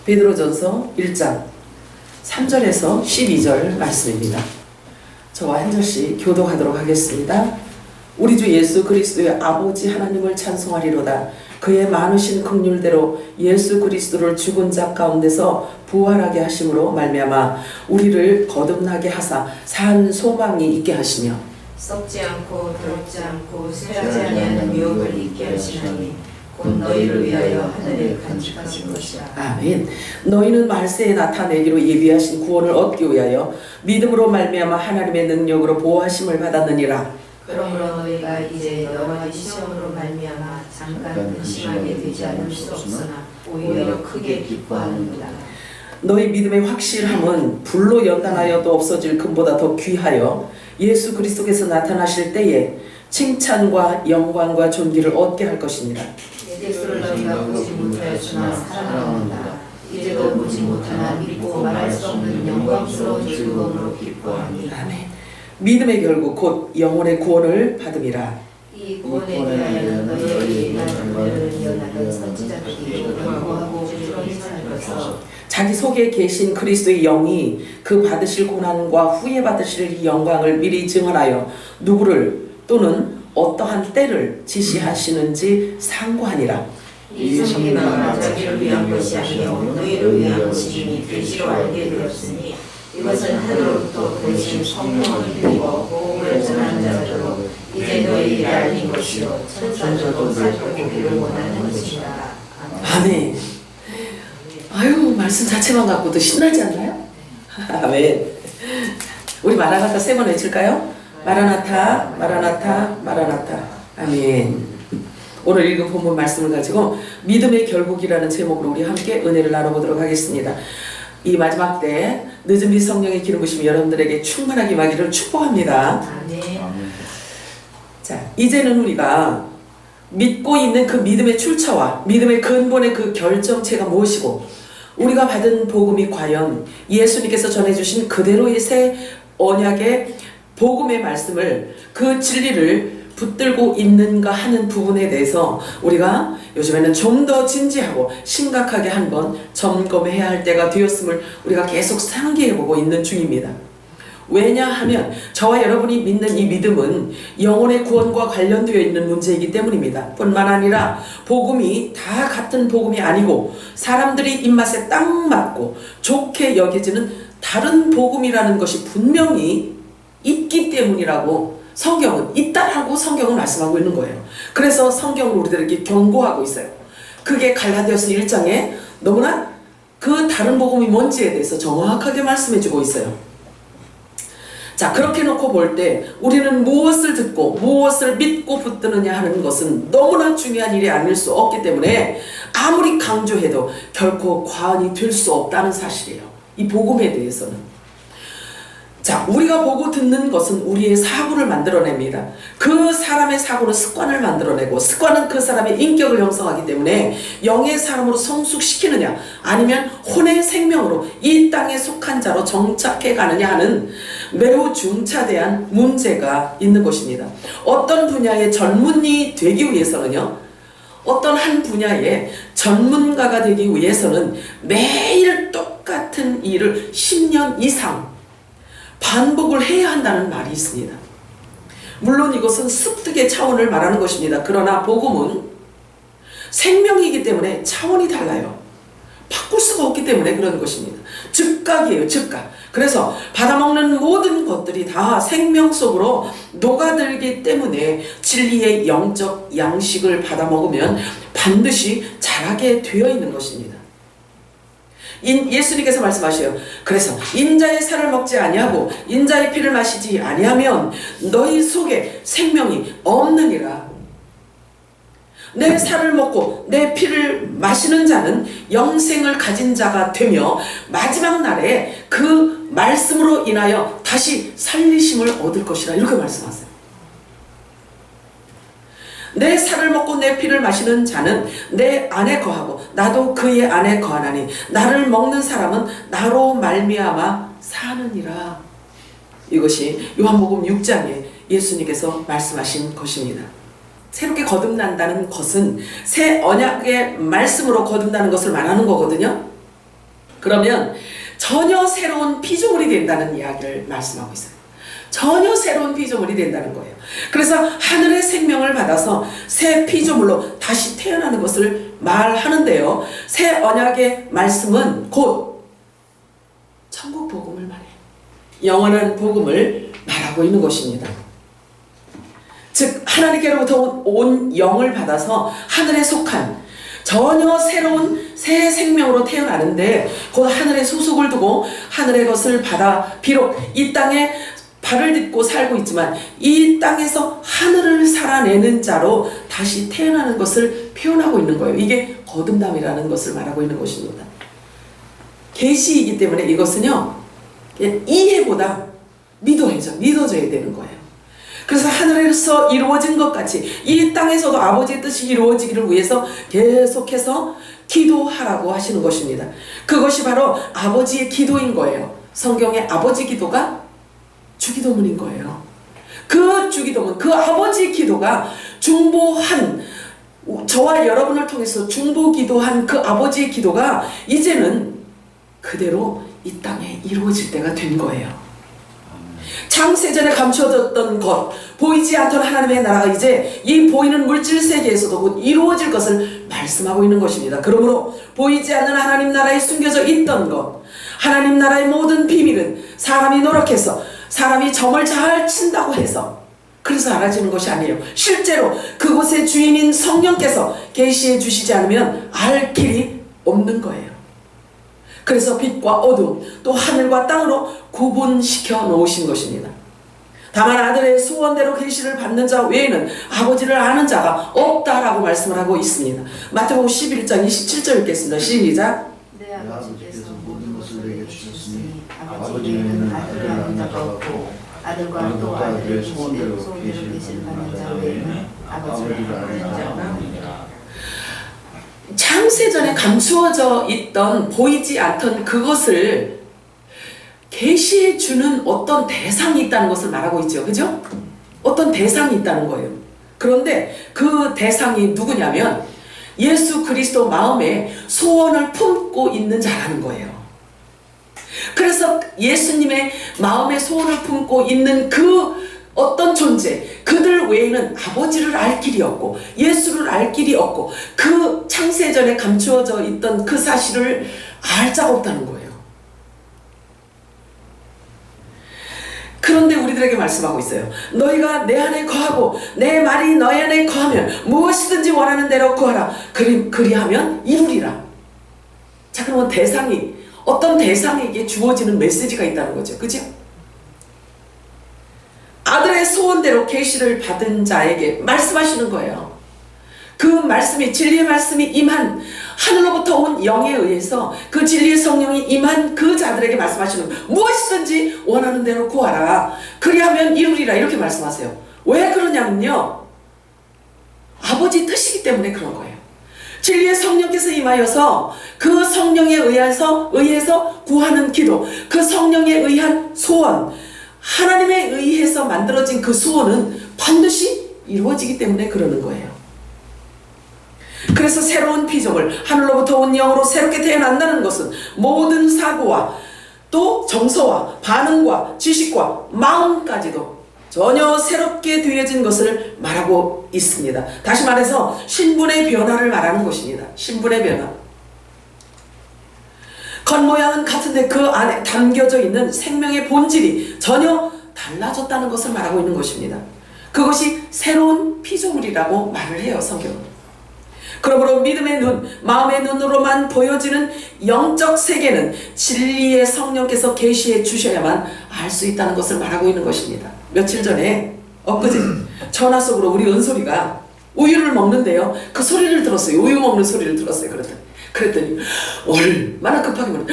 베드로전서 1장 3절에서 12절 말씀입니다. 저와 한 절씩 교독하도록 하겠습니다. 우리 주 예수 그리스도의 아버지 하나님을 찬송하리로다. 그의 많으신 긍휼대로 예수 그리스도를 죽은 자 가운데서 부활하게 하심으로 말미암아 우리를 거듭나게 하사 산 소망이 있게 하시며 썩지 않고 더럽지 않고 쇠하지 아니하는 유업을 있게 하시나니 곧 너희를 위하여 하늘에 간직하신 것이라. 아멘. 너희는 말세에 나타내기로 예비하신 구원을 얻기 위하여 믿음으로 말미암아 하나님의 능력으로 보호하심을 받았느니라. 그러므로 너희가 이제 여러 가지 시험으로 말미암아 잠깐 근심하게 되지 않을 수 없으나 오히려 크게 기뻐하는구나. 너희 믿음의 확실함은 불로 연단하여도 없어질 금보다 더 귀하여 예수 그리스도께서 나타나실 때에 칭찬과 영광과 존귀를 얻게 할 것이니라. 예수를 너희가 보지 못하였으나 사랑한다. 이제도 보지 못하나 믿고 말할 수 없는 영광스러운 즐거움으로 기뻐하니. 아멘. 믿음의 결국 곧 영혼의 구원을 받음이라. 이 구원에 대하여 너희에게 말을 연하는 선지자들이 경고하고 주저리하여서 자기 속에 계신 그리스도의 영이 그 받으실 고난과 후에 받으실 이 영광을 미리 증언하여 누구를 또는 어떠한 때를 지시하시는지 상고하니라. 이 성경은 자기를 위한 것이 아니요 너희를 위한 것이니 계시로 알게 되었으니 이것은 하늘로부터 대신 성령을 드리고 복음을 전하는 자들로 이제 너희에게 알린 것이요 천사들도 살펴보기를 원하는 것이다. 아멘. 아유, 말씀 자체만 갖고도 신나지 않나요? 아멘. 우리 마라나타 세 번 외칠까요? 마라나타, 마라나타, 마라나타. 아멘. 오늘 읽은 본문 말씀을 가지고 믿음의 결국이라는 제목으로 우리 함께 은혜를 나눠보도록 하겠습니다. 이 마지막 때 늦은 빛 성령의 기름 부심이 여러분들에게 충만하게 임하기를 축복합니다. 아멘. 자, 이제는 우리가 믿고 있는 그 믿음의 출처와 믿음의 근본의 그 결정체가 무엇이고 우리가 받은 복음이 과연 예수님께서 전해주신 그대로의 새 언약의 복음의 말씀을 그 진리를 붙들고 있는가 하는 부분에 대해서 우리가 요즘에는 좀 더 진지하고 심각하게 한번 점검해야 할 때가 되었음을 우리가 계속 상기해보고 있는 중입니다. 왜냐하면 저와 여러분이 믿는 이 믿음은 영혼의 구원과 관련되어 있는 문제이기 때문입니다. 뿐만 아니라 복음이 다 같은 복음이 아니고 사람들이 입맛에 딱 맞고 좋게 여겨지는 다른 복음이라는 것이 분명히 있기 때문이라고 성경은 있다라고 성경은 말씀하고 있는 거예요. 그래서 성경은 우리들에게 경고하고 있어요. 그게 갈라디아서 1장에 너무나 그 다른 복음이 뭔지에 대해서 정확하게 말씀해주고 있어요. 자, 그렇게 놓고 볼 때 우리는 무엇을 듣고 무엇을 믿고 붙드느냐 하는 것은 너무나 중요한 일이 아닐 수 없기 때문에 아무리 강조해도 결코 과언이 될 수 없다는 사실이에요. 이 복음에 대해서는. 자, 우리가 보고 듣는 것은 우리의 사고를 만들어냅니다. 그 사람의 사고는 습관을 만들어내고 습관은 그 사람의 인격을 형성하기 때문에 영의 사람으로 성숙시키느냐 아니면 혼의 생명으로 이 땅에 속한 자로 정착해 가느냐 하는 매우 중차대한 문제가 있는 것입니다. 어떤 분야의 전문이 되기 위해서는요, 어떤 한 분야의 전문가가 되기 위해서는 매일 똑같은 일을 10년 이상 반복을 해야 한다는 말이 있습니다. 물론 이것은 습득의 차원을 말하는 것입니다. 그러나 복음은 생명이기 때문에 차원이 달라요. 바꿀 수가 없기 때문에 그런 것입니다. 즉각이에요, 즉각. 그래서 받아먹는 모든 것들이 다 생명 속으로 녹아들기 때문에 진리의 영적 양식을 받아먹으면 반드시 자라게 되어 있는 것입니다. 예수님께서 말씀하셔요. 그래서 인자의 살을 먹지 아니하고 인자의 피를 마시지 아니하면 너희 속에 생명이 없느니라. 내 살을 먹고 내 피를 마시는 자는 영생을 가진 자가 되며 마지막 날에 그 말씀으로 인하여 다시 살리심을 얻을 것이라. 이렇게 말씀하세요. 내 살을 먹고 내 피를 마시는 자는 내 안에 거하고 나도 그의 안에 거하나니 나를 먹는 사람은 나로 말미암아 사느니라. 이것이 요한복음 6장에 예수님께서 말씀하신 것입니다. 새롭게 거듭난다는 것은 새 언약의 말씀으로 거듭나는 것을 말하는 거거든요. 그러면 전혀 새로운 피조물이 된다는 이야기를 말씀하고 있어요. 전혀 새로운 피조물이 된다는 거예요. 그래서 하늘의 생명을 받아서 새 피조물로 다시 태어나는 것을 말하는데요. 새 언약의 말씀은 곧 천국 복음을 말해요. 영원한 복음을 말하고 있는 것입니다. 즉 하나님께로부터 온 영을 받아서 하늘에 속한 전혀 새로운 새 생명으로 태어나는데 곧 하늘의 소속을 두고 하늘의 것을 받아 비록 이 땅에 발을 딛고 살고 있지만 이 땅에서 하늘을 살아내는 자로 다시 태어나는 것을 표현하고 있는 거예요. 이게 거듭남이라는 것을 말하고 있는 것입니다. 계시이기 때문에 이것은요 그냥 이해보다 믿어져야 되는 거예요. 그래서 하늘에서 이루어진 것 같이 이 땅에서도 아버지의 뜻이 이루어지기를 위해서 계속해서 기도하라고 하시는 것입니다. 그것이 바로 아버지의 기도인 거예요. 성경의 아버지 기도가 주기도문인 거예요. 그 주기도문, 그 아버지의 기도가 중보한, 저와 여러분을 통해서 중보기도한 그 아버지의 기도가 이제는 그대로 이 땅에 이루어질 때가 된 거예요. 창세전에 감춰졌던 것, 보이지 않던 하나님의 나라가 이제 이 보이는 물질 세계에서도 곧 이루어질 것을 말씀하고 있는 것입니다. 그러므로 보이지 않는 하나님 나라에 숨겨져 있던 것, 하나님 나라의 모든 비밀은 사람이 노력해서 사람이 점을 잘 친다고 해서 그래서 알아지는 것이 아니에요. 실제로 그곳의 주인인 성령께서 계시해 주시지 않으면 알 길이 없는 거예요. 그래서 빛과 어둠 또 하늘과 땅으로 구분시켜 놓으신 것입니다. 다만 아들의 소원대로 계시를 받는 자 외에는 아버지를 아는 자가 없다라고 말씀을 하고 있습니다. 마태복음 11장 27절 읽겠습니다. 시작. 내 아버지께서 모든 것을 내게 주셨으니 아버지에게는 아들을 아는 자가 없고 아들과 또 아들의 소원대로 계시를 받는 자 외에는 아버지를 아는 자가 없느니라. 창세전에 감추어져 있던 보이지 않던 그것을 계시해 주는 어떤 대상이 있다는 것을 말하고 있죠. 그죠? 어떤 대상이 있다는 거예요. 그런데 그 대상이 누구냐면 예수 그리스도 마음에 소원을 품고 있는 자라는 거예요. 그래서 예수님의 마음에 소원을 품고 있는 그 어떤 존재, 그들 외에는 아버지를 알 길이 없고 예수를 알 길이 없고 그 창세전에 감추어져 있던 그 사실을 알 자가 없다는 거예요. 그런데 우리들에게 말씀하고 있어요. 너희가 내 안에 거하고 내 말이 너희 안에 거하면 무엇이든지 원하는 대로 구하라. 그리하면 이루리라. 자, 그러면 대상이 어떤 대상에게 주어지는 메시지가 있다는 거죠. 그죠? 아들의 소원대로 계시를 받은 자에게 말씀하시는 거예요. 그 말씀이 진리의 말씀이 임한 하늘로부터 온 영에 의해서 그 진리의 성령이 임한 그 자들에게 말씀하시는 거예요. 무엇이든지 원하는 대로 구하라. 그리하면 이루리라. 이렇게 말씀하세요. 왜 그러냐면요, 아버지 뜻이기 때문에 그런 거예요. 진리의 성령께서 임하여서 그 성령에 의해서 구하는 기도, 그 성령에 의한 소원, 하나님에 의해서 만들어진 그 소원은 반드시 이루어지기 때문에 그러는 거예요. 그래서 새로운 피조물, 하늘로부터 온 영으로 새롭게 태어난다는 것은 모든 사고와 또 정서와 반응과 지식과 마음까지도 전혀 새롭게 되어진 것을 말하고 있습니다. 다시 말해서 신분의 변화를 말하는 것입니다. 신분의 변화. 겉모양은 같은데 그 안에 담겨져 있는 생명의 본질이 전혀 달라졌다는 것을 말하고 있는 것입니다. 그것이 새로운 피조물이라고 말을 해요, 성경은. 그러므로 믿음의 눈, 마음의 눈으로만 보여지는 영적 세계는 진리의 성령께서 계시해 주셔야만 알 수 있다는 것을 말하고 있는 것입니다. 며칠 전에 엊그제 전화 속으로 우리 은솔이가 우유를 먹는데요, 그 소리를 들었어요. 우유 먹는 소리를 들었어요. 그랬더니 얼마나 급하게 말해,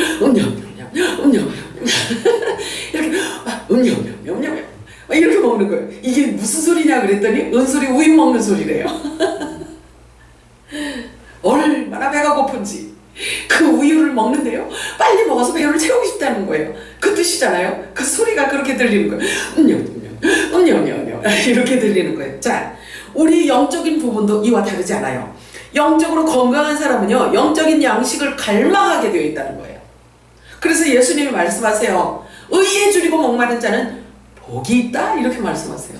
이렇게 이렇게 먹는 거예요. 이게 무슨 소리냐 그랬더니 은솔이 우유 먹는 소리래요. 얼마나 배가 고픈지 그 우유를 먹는데요, 빨리 먹어서 배를 채우고 싶다는 거예요. 그 뜻이잖아요. 그 소리가 그렇게 들리는 거예요. 이렇게 들리는 거예요. 자, 우리 영적인 부분도 이와 다르지 않아요. 영적으로 건강한 사람은요, 영적인 양식을 갈망하게 되어 있다는 거예요. 그래서 예수님이 말씀하세요. 의에 줄이고 목마른 자는 복이 있다 이렇게 말씀하세요.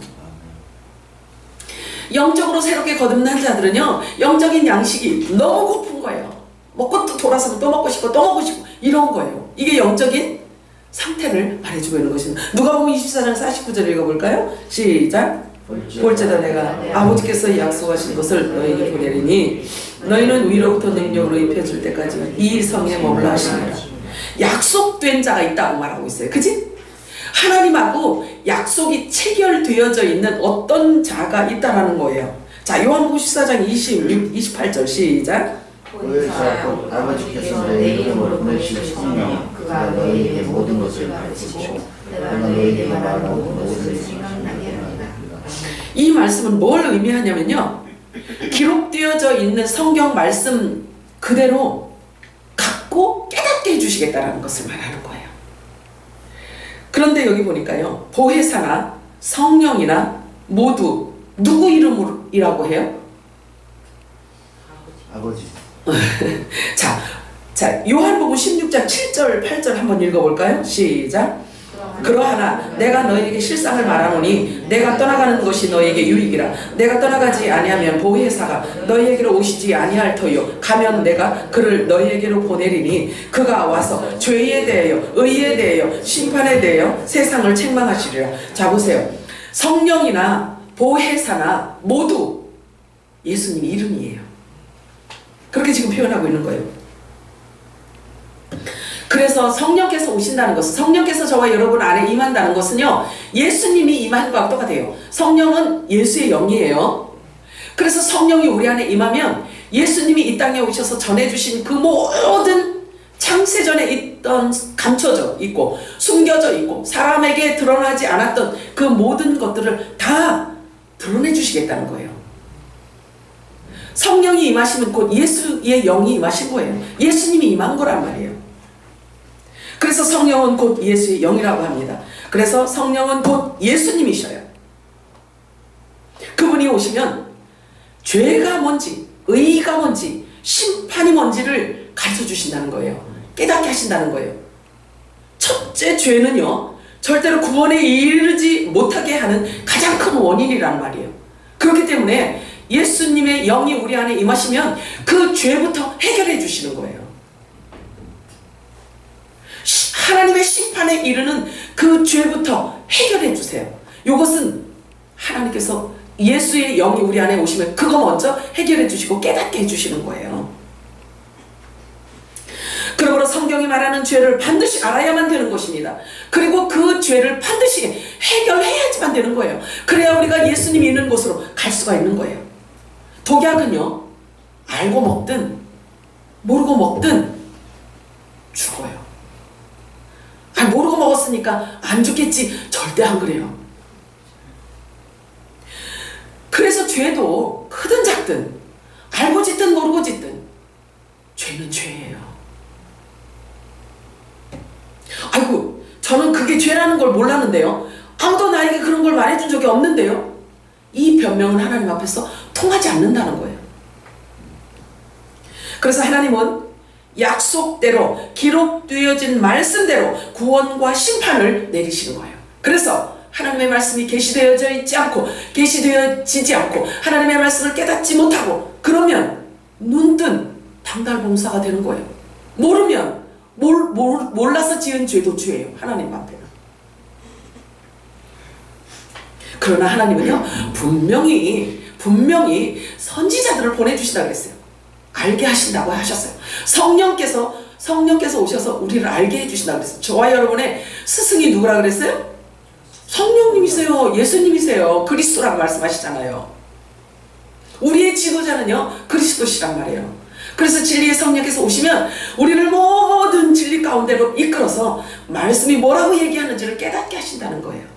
영적으로 새롭게 거듭난 자들은요, 영적인 양식이 너무 고픈 거예요. 먹고 또 돌아서면 또 먹고 싶고 또 먹고 싶고 이런 거예요. 이게 영적인 상태를 말해주고 있는 것입니다. 누가복음 24장 49절 읽어볼까요? 시작. 볼지다 내가 아버지께서 약속하신 것을 너희에게 보내리니 너희는 위로부터 능력으로 입혀질 때까지 이 성에 머물러 하시니라. 약속된 자가 있다고 말하고 있어요. 그치? 하나님하고 약속이 체결되어져 있는 어떤 자가 있다라는 거예요. 자, 요한복음 14장 28절 시작. 보혜사 곧 아버지께서 내 이름으로 보내실 성령 그가 너희에게 모든 것을 가르치고 내가 너희에게 말한 모든 것을 생각나게 하리라. 이 말씀은 뭘 의미하냐면요, 기록되어져 있는 성경 말씀 그대로 갖고 깨닫게 해주시겠다라는 것을 말하는 거예요. 그런데 여기 보니까요, 보혜사나 성령이나 모두 누구 이름이라고 해요? 아버지. 자, 요한복음 16장 7절 8절 한번 읽어볼까요? 시작. 그러하나 내가 너희에게 실상을 말하노니 내가 떠나가는 것이 너희에게 유익이라. 내가 떠나가지 아니하면 보혜사가 너희에게로 오시지 아니할 터요. 가면 내가 그를 너희에게로 보내리니 그가 와서 죄에 대하여 의에 대하여 심판에 대하여 세상을 책망하시리라. 자, 보세요. 성령이나 보혜사나 모두 예수님 이름이에요. 그렇게 지금 표현하고 있는 거예요. 그래서 성령께서 오신다는 것은, 성령께서 저와 여러분 안에 임한다는 것은요, 예수님이 임한 것과 똑같아요. 성령은 예수의 영이에요. 그래서 성령이 우리 안에 임하면 예수님이 이 땅에 오셔서 전해주신 그 모든 창세전에 있던 감춰져 있고 숨겨져 있고 사람에게 드러나지 않았던 그 모든 것들을 다 드러내 주시겠다는 거예요. 성령이 임하시면 곧 예수의 영이 임하신 거예요. 예수님이 임한 거란 말이에요. 그래서 성령은 곧 예수의 영이라고 합니다. 그래서 성령은 곧 예수님이셔요. 그분이 오시면 죄가 뭔지, 의가 뭔지, 심판이 뭔지를 가르쳐 주신다는 거예요. 깨닫게 하신다는 거예요. 첫째, 죄는요, 절대로 구원에 이르지 못하게 하는 가장 큰 원인이란 말이에요. 그렇기 때문에 예수님의 영이 우리 안에 임하시면 그 죄부터 해결해 주시는 거예요. 하나님의 심판에 이르는 그 죄부터 해결해 주세요. 이것은 하나님께서 예수의 영이 우리 안에 오시면 그거 먼저 해결해 주시고 깨닫게 해주시는 거예요. 그러므로 성경이 말하는 죄를 반드시 알아야만 되는 것입니다. 그리고 그 죄를 반드시 해결해야지만 되는 거예요. 그래야 우리가 예수님이 있는 곳으로 갈 수가 있는 거예요. 독약은요, 알고 먹든 모르고 먹든 죽어요. 모르고 먹었으니까 안 죽겠지, 절대 안 그래요. 그래서 죄도 크든 작든 알고 짓든 모르고 짓든 죄는 죄예요. 아이고, 저는 그게 죄라는 걸 몰랐는데요, 아무도 나에게 그런 걸 말해준 적이 없는데요, 이 변명은 하나님 앞에서 통하지 않는다는 거예요. 그래서 하나님은 약속대로 기록되어진 말씀대로 구원과 심판을 내리시는 거예요. 그래서 하나님의 말씀이 계시되어져 있지 않고 계시되어지지 않고 하나님의 말씀을 깨닫지 못하고 그러면 눈뜬 당달봉사가 되는 거예요. 모르면 몰라서 지은 죄도 죄예요, 하나님 앞에는. 그러나 하나님은요, 분명히 선지자들을 보내주신다고 했어요. 알게 하신다고 하셨어요. 성령께서 오셔서 우리를 알게 해주신다고 그랬어요. 저와 여러분의 스승이 누구라 그랬어요? 성령님이세요. 예수님이세요. 그리스도라고 말씀하시잖아요. 우리의 지도자는요, 그리스도시란 말이에요. 그래서 진리의 성령께서 오시면 우리를 모든 진리 가운데로 이끌어서 말씀이 뭐라고 얘기하는지를 깨닫게 하신다는 거예요.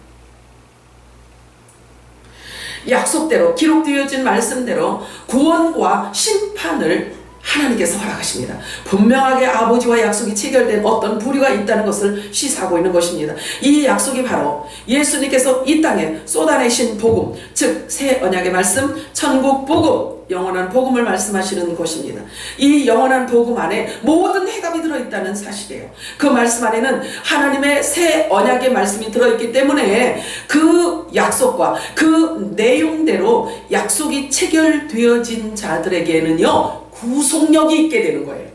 약속대로 기록되어진 말씀대로 구원과 심판을 하나님께서 허락하십니다. 분명하게 아버지와 약속이 체결된 어떤 부류가 있다는 것을 시사하고 있는 것입니다. 이 약속이 바로 예수님께서 이 땅에 쏟아내신 복음, 즉 새 언약의 말씀, 천국 복음, 영원한 복음을 말씀하시는 곳입니다. 이 영원한 복음 안에 모든 해답이 들어있다는 사실이에요. 그 말씀 안에는 하나님의 새 언약의 말씀이 들어있기 때문에 그 약속과 그 내용대로 약속이 체결되어진 자들에게는요, 구속력이 있게 되는 거예요.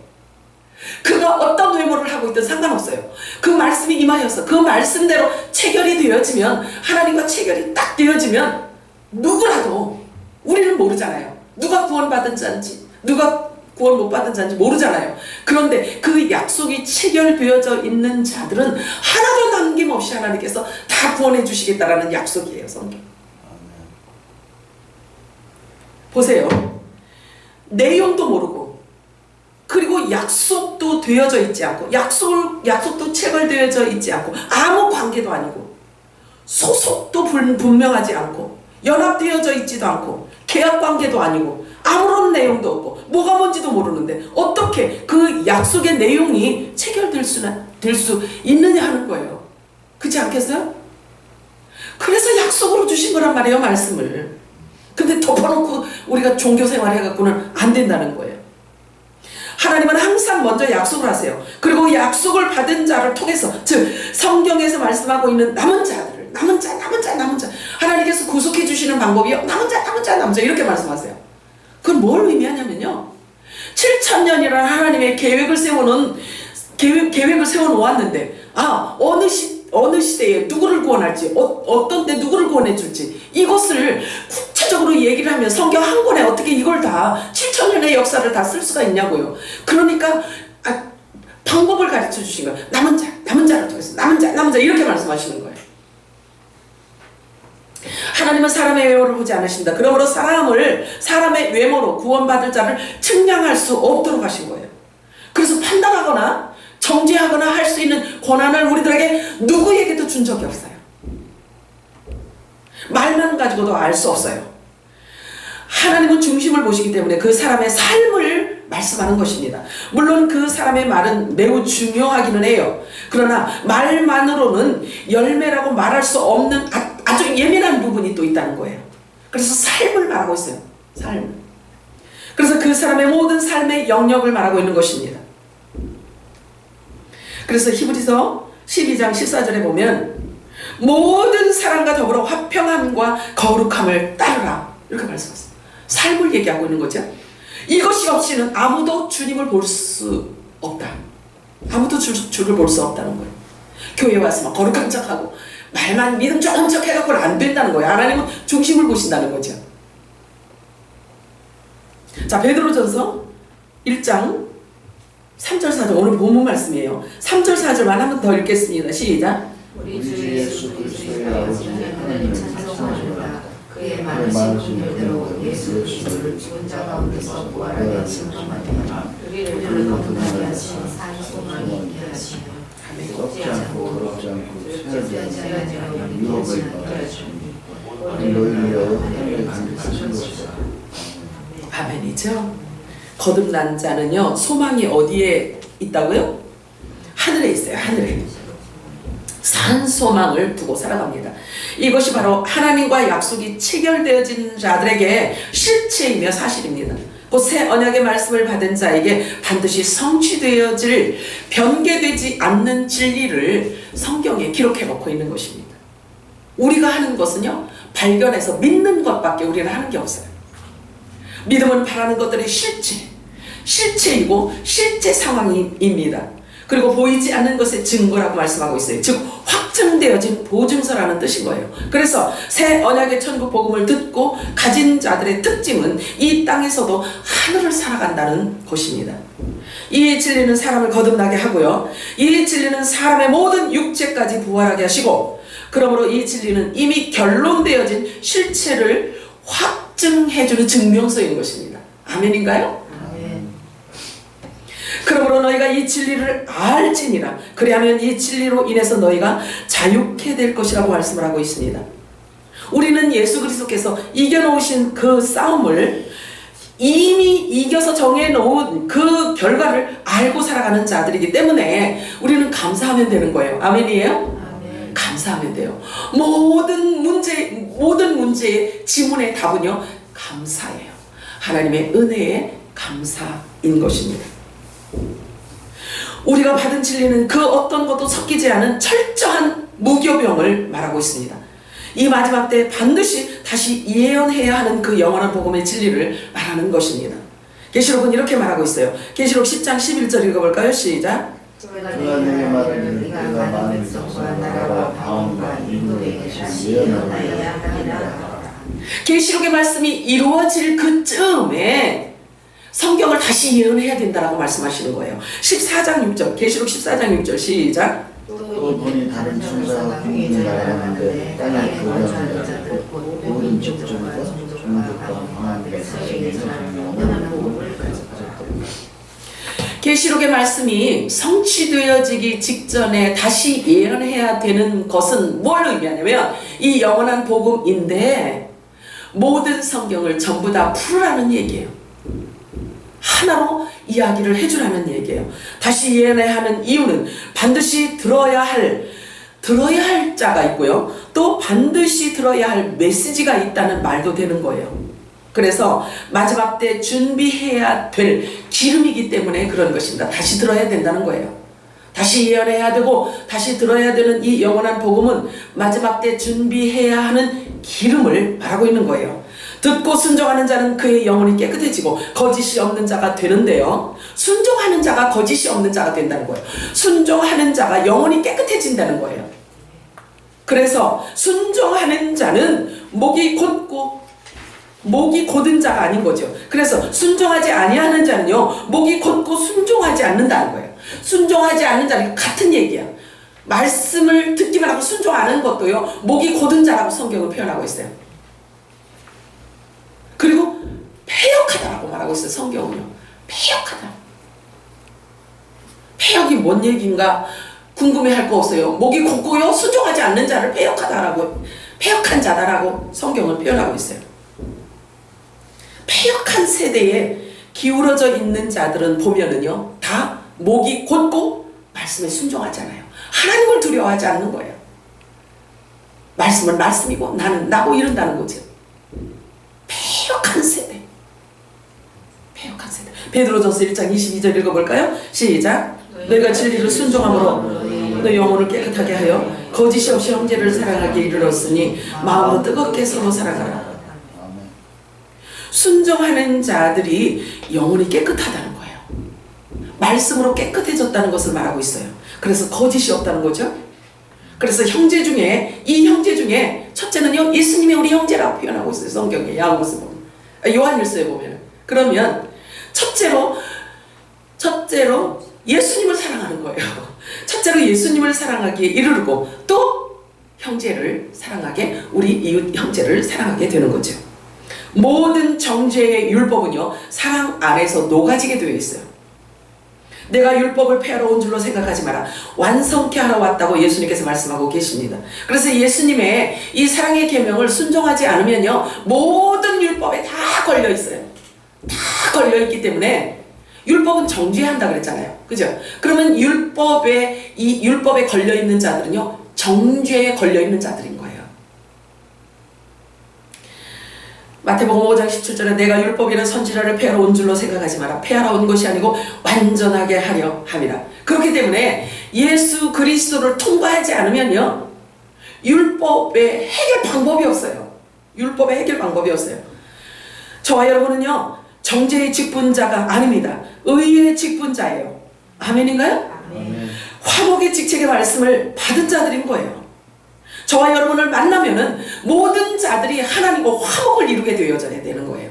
그가 어떤 외모를 하고 있든 상관없어요. 그 말씀이 임하여서 그 말씀대로 체결이 되어지면, 하나님과 체결이 딱 되어지면 누구라도, 우리는 모르잖아요. 누가 구원받은 자인지, 누가 구원 못 받은 자인지 모르잖아요. 그런데 그 약속이 체결되어져 있는 자들은 하나도 남김없이 하나님께서 다 구원해 주시겠다라는 약속이에요. 성경 보세요. 내용도 모르고, 그리고 약속도 되어져 있지 않고, 약속도 체결되어져 있지 않고, 아무 관계도 아니고, 소속도 분명하지 않고, 연합되어져 있지도 않고, 계약 관계도 아니고, 아무런 내용도 없고, 뭐가 뭔지도 모르는데 어떻게 그 약속의 내용이 체결될 수 있느냐 하는 거예요. 그렇지 않겠어요? 그래서 약속으로 주신 거란 말이에요, 말씀을. 근데 덮어놓고 우리가 종교생활 해갖고는 안 된다는 거예요. 하나님은 항상 먼저 약속을 하세요. 그리고 약속을 받은 자를 통해서, 즉 성경에서 말씀하고 있는 남은 자들을, 남은 자, 하나님께서 구속해 주시는 방법이요, 남은 자 이렇게 말씀하세요. 그건 뭘 의미하냐면요, 7000년이라는 하나님의 계획을 세워놓았는데, 어느 시대에 누구를 구원할지, 어떤 때 누구를 구원해 줄지, 이것을 구체적으로 얘기를 하면 성경 한 권에 어떻게 이걸 다 7000년의 역사를 다 쓸 수가 있냐고요. 그러니까 방법을 가르쳐 주신 거예요. 남은 자를 통해서 남은 자 이렇게 말씀하시는 거예요. 하나님은 사람의 외모를 보지 않으신다. 그러므로 사람의 외모로 구원받을 자를 측량할 수 없도록 하신 거예요. 그래서 판단하거나 정죄하거나 할 수 있는 권한을 우리들에게 누구에게도 준 적이 없어요. 말만 가지고도 알 수 없어요. 하나님은 중심을 보시기 때문에 그 사람의 삶을 말씀하는 것입니다. 물론 그 사람의 말은 매우 중요하기는 해요. 그러나 말만으로는 열매라고 말할 수 없는 아주 예민한 부분이 또 있다는 거예요. 그래서 삶을 말하고 있어요. 삶. 그래서 그 사람의 모든 삶의 영역을 말하고 있는 것입니다. 그래서 히브리서 12장 14절에 보면 모든 사람과 더불어 화평함과 거룩함을 따르라 이렇게 말씀하셨어요. 삶을 얘기하고 있는 거죠. 이것이 없이는 아무도 주님을 볼 수 없다. 아무도 주를 볼 수 없다는 거예요. 교회 와서 막 거룩한 척하고 말만 믿음 좋은 척 해갖고는 안 된다는 거예요. 하나님은 중심을 보신다는 거죠. 자, 베드로전서 1장 3절 4절 오늘 본문 말씀이에요. 3절 4절만 한 번 더 읽겠습니다. 시작. 우리 주 예수 그리스도의 아버지 하나님을 찬송하노라. 그의 많으신 은혜로 예수 그리스도를 죽은 자 가운데서 부활하게 하신 것만이라. 우리를 거듭나게 하신 산 소망이 있게 하시며 속지 않고 더럽지 않고 죄하지 아니하여 유혹을 받게 하시니 너희를 위하여 하나님의 간직하신 것이다. 아멘이죠. 거듭난 자는요, 소망이 어디에 있다고요? 하늘에 있어요. 하늘에. 산 소망을 두고 살아갑니다. 이것이 바로 하나님과 약속이 체결되어진 자들에게 실체이며 사실입니다. 그 새 언약의 말씀을 받은 자에게 반드시 성취되어질 변개되지 않는 진리를 성경에 기록해 놓고 있는 것입니다. 우리가 하는 것은요, 발견해서 믿는 것밖에 우리는 하는 게 없어요. 믿음은 바라는 것들의 실체이고 실제 상황입니다. 그리고 보이지 않는 것의 증거라고 말씀하고 있어요. 즉 확증되어진 보증서라는 뜻인 거예요. 그래서 새 언약의 천국 복음을 듣고 가진 자들의 특징은 이 땅에서도 하늘을 살아간다는 것입니다. 이 진리는 사람을 거듭나게 하고요, 이 진리는 사람의 모든 육체까지 부활하게 하시고, 그러므로 이 진리는 이미 결론되어진 실체를 확증해주는 증명서인 것입니다. 아멘인가요? 아멘. 그러므로 너희가 이 진리를 알지니라. 그리하면 이 진리로 인해서 너희가 자유케 될 것이라고 말씀을 하고 있습니다. 우리는 예수 그리스도께서 이겨놓으신 그 싸움을 이미 이겨서 정해놓은 그 결과를 알고 살아가는 자들이기 때문에 우리는 감사하면 되는 거예요. 아멘이에요? 아멘. 감사하면 돼요. 모든 문제의 지문의 답은요, 감사예요. 하나님의 은혜에 감사인 것입니다. 우리가 받은 진리는 그 어떤 것도 섞이지 않은 철저한 무교병을 말하고 있습니다. 이 마지막 때 반드시 다시 예언해야 하는 그 영원한 복음의 진리를 말하는 것입니다. 계시록은 이렇게 말하고 있어요. 계시록 10장 11절 읽어볼까요? 시작. 그가 내게 말하는 네가 많은 백성과 나라와 방언과 인도에게 다시 예언하여야 하리라. 계시록의 말씀이 이루어질 그쯤에 성경을 다시 예언해야 된다라고 말씀하시는 거예요. 14장 6절, 계시록 14장 6절 시작. 또 보니 다른 천사가 공중에 날아가는데 땅에 거주하는 자들 곧 모든 족속과 종족과 방언들의 사식에 영원한 복음을 가졌더라. 계시록의 말씀이 성취되어지기 직전에 다시 예언해야 되는 것은 뭘 의미하냐면 이 영원한 복음인데 모든 성경을 전부 다 풀으라는 얘기예요. 하나로 이야기를 해주라는 얘기예요. 다시 예언해야 하는 이유는 반드시 들어야 할 자가 있고요. 또 반드시 들어야 할 메시지가 있다는 말도 되는 거예요. 그래서 마지막 때 준비해야 될 기름이기 때문에 그런 것입니다. 다시 들어야 된다는 거예요. 다시 예언해야 되고 다시 들어야 되는 이 영원한 복음은 마지막 때 준비해야 하는 기름을 말하고 있는 거예요. 듣고 순종하는 자는 그의 영혼이 깨끗해지고 거짓이 없는 자가 되는데요. 순종하는 자가 거짓이 없는 자가 된다는 거예요. 순종하는 자가 영혼이 깨끗해진다는 거예요. 그래서 순종하는 자는 목이 곧은 자가 아닌 거죠. 그래서 순종하지 아니하는 자는요, 목이 곧고 순종하지 않는다는 거예요. 순종하지 않는 자는 같은 얘기야. 말씀을 듣기만 하고 순종 안 하는 것도요, 목이 곧은 자라고 성경을 표현하고 있어요. 그리고 패역하다라고 말하고 있어요. 성경은요. 패역하다. 패역이 뭔 얘기인가 궁금해할 거 없어요. 목이 곧고요, 순종하지 않는 자를 패역한 자다라고 성경을 표현하고 있어요. 패역한 세대에 기울어져 있는 자들은 보면은요, 다 목이 곧고 말씀에 순종하잖아요. 하나님을 두려워하지 않는 거예요. 말씀은 말씀이고 나는 나고 이런다는 거죠. 패역한 세대. 패역한 세대. 베드로전서 1장 22절 읽어볼까요? 시작. 너희가 진리를 순종함으로 너 영혼을 깨끗하게 하여 거짓이 없이 형제를 사랑하기에 이르렀으니 마음으로 뜨겁게 서로 사랑하라. 순종하는 자들이 영혼이 깨끗하다는 거예요. 말씀으로 깨끗해졌다는 것을 말하고 있어요. 그래서 거짓이 없다는 거죠. 그래서 이 형제 중에 첫째는요, 예수님이 우리 형제라고 표현하고 있어요. 성경에 야고보서 보면, 요한일서에 보면. 그러면 첫째로 예수님을 사랑하는 거예요. 첫째로 예수님을 사랑하기에 이르르고 또 형제를 사랑하게, 우리 이웃 형제를 사랑하게 되는 거죠. 모든 정죄의 율법은요, 사랑 안에서 녹아지게 되어 있어요. 내가 율법을 폐하러 온 줄로 생각하지 마라. 완성케 하러 왔다고 예수님께서 말씀하고 계십니다. 그래서 예수님의 이 사랑의 계명을 순종하지 않으면요, 모든 율법에 다 걸려 있어요. 다 걸려 있기 때문에 율법은 정죄한다 그랬잖아요. 그죠? 그러면 율법에 걸려 있는 자들은요, 정죄에 걸려 있는 자들인 거예요. 마태복음 5장 17절에 내가 율법이나 선지자를 폐하러 온 줄로 생각하지 마라. 폐하러 온 것이 아니고 완전하게 하려 함이라. 그렇기 때문에 예수 그리스도를 통과하지 않으면요, 율법의 해결 방법이 없어요. 율법의 해결 방법이 없어요. 저와 여러분은요, 정죄의 직분자가 아닙니다. 의의 직분자예요. 아멘인가요? 아멘. 화목의 직책의 말씀을 받은 자들인 거예요. 저와 여러분을 만나면은 모든 자들이 하나님과 화목을 이루게 되어져야 되는 거예요.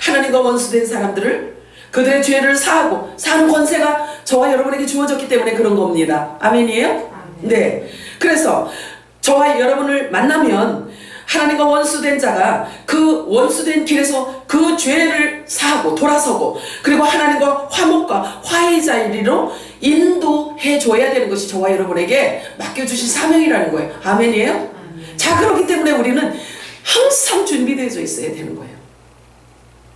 하나님과 원수된 사람들을, 그들의 죄를 사하고 사는 권세가 저와 여러분에게 주어졌기 때문에 그런 겁니다. 아멘이에요? 아멘. 네. 그래서 저와 여러분을 만나면 하나님과 원수된 자가 그 원수된 길에서 그 죄를 사하고 돌아서고, 그리고 하나님과 화목과 화해의 자리로 인도해 줘야 되는 것이 저와 여러분에게 맡겨주신 사명이라는 거예요. 아멘이에요? 아멘. 자, 그렇기 때문에 우리는 항상 준비되어져 있어야 되는 거예요.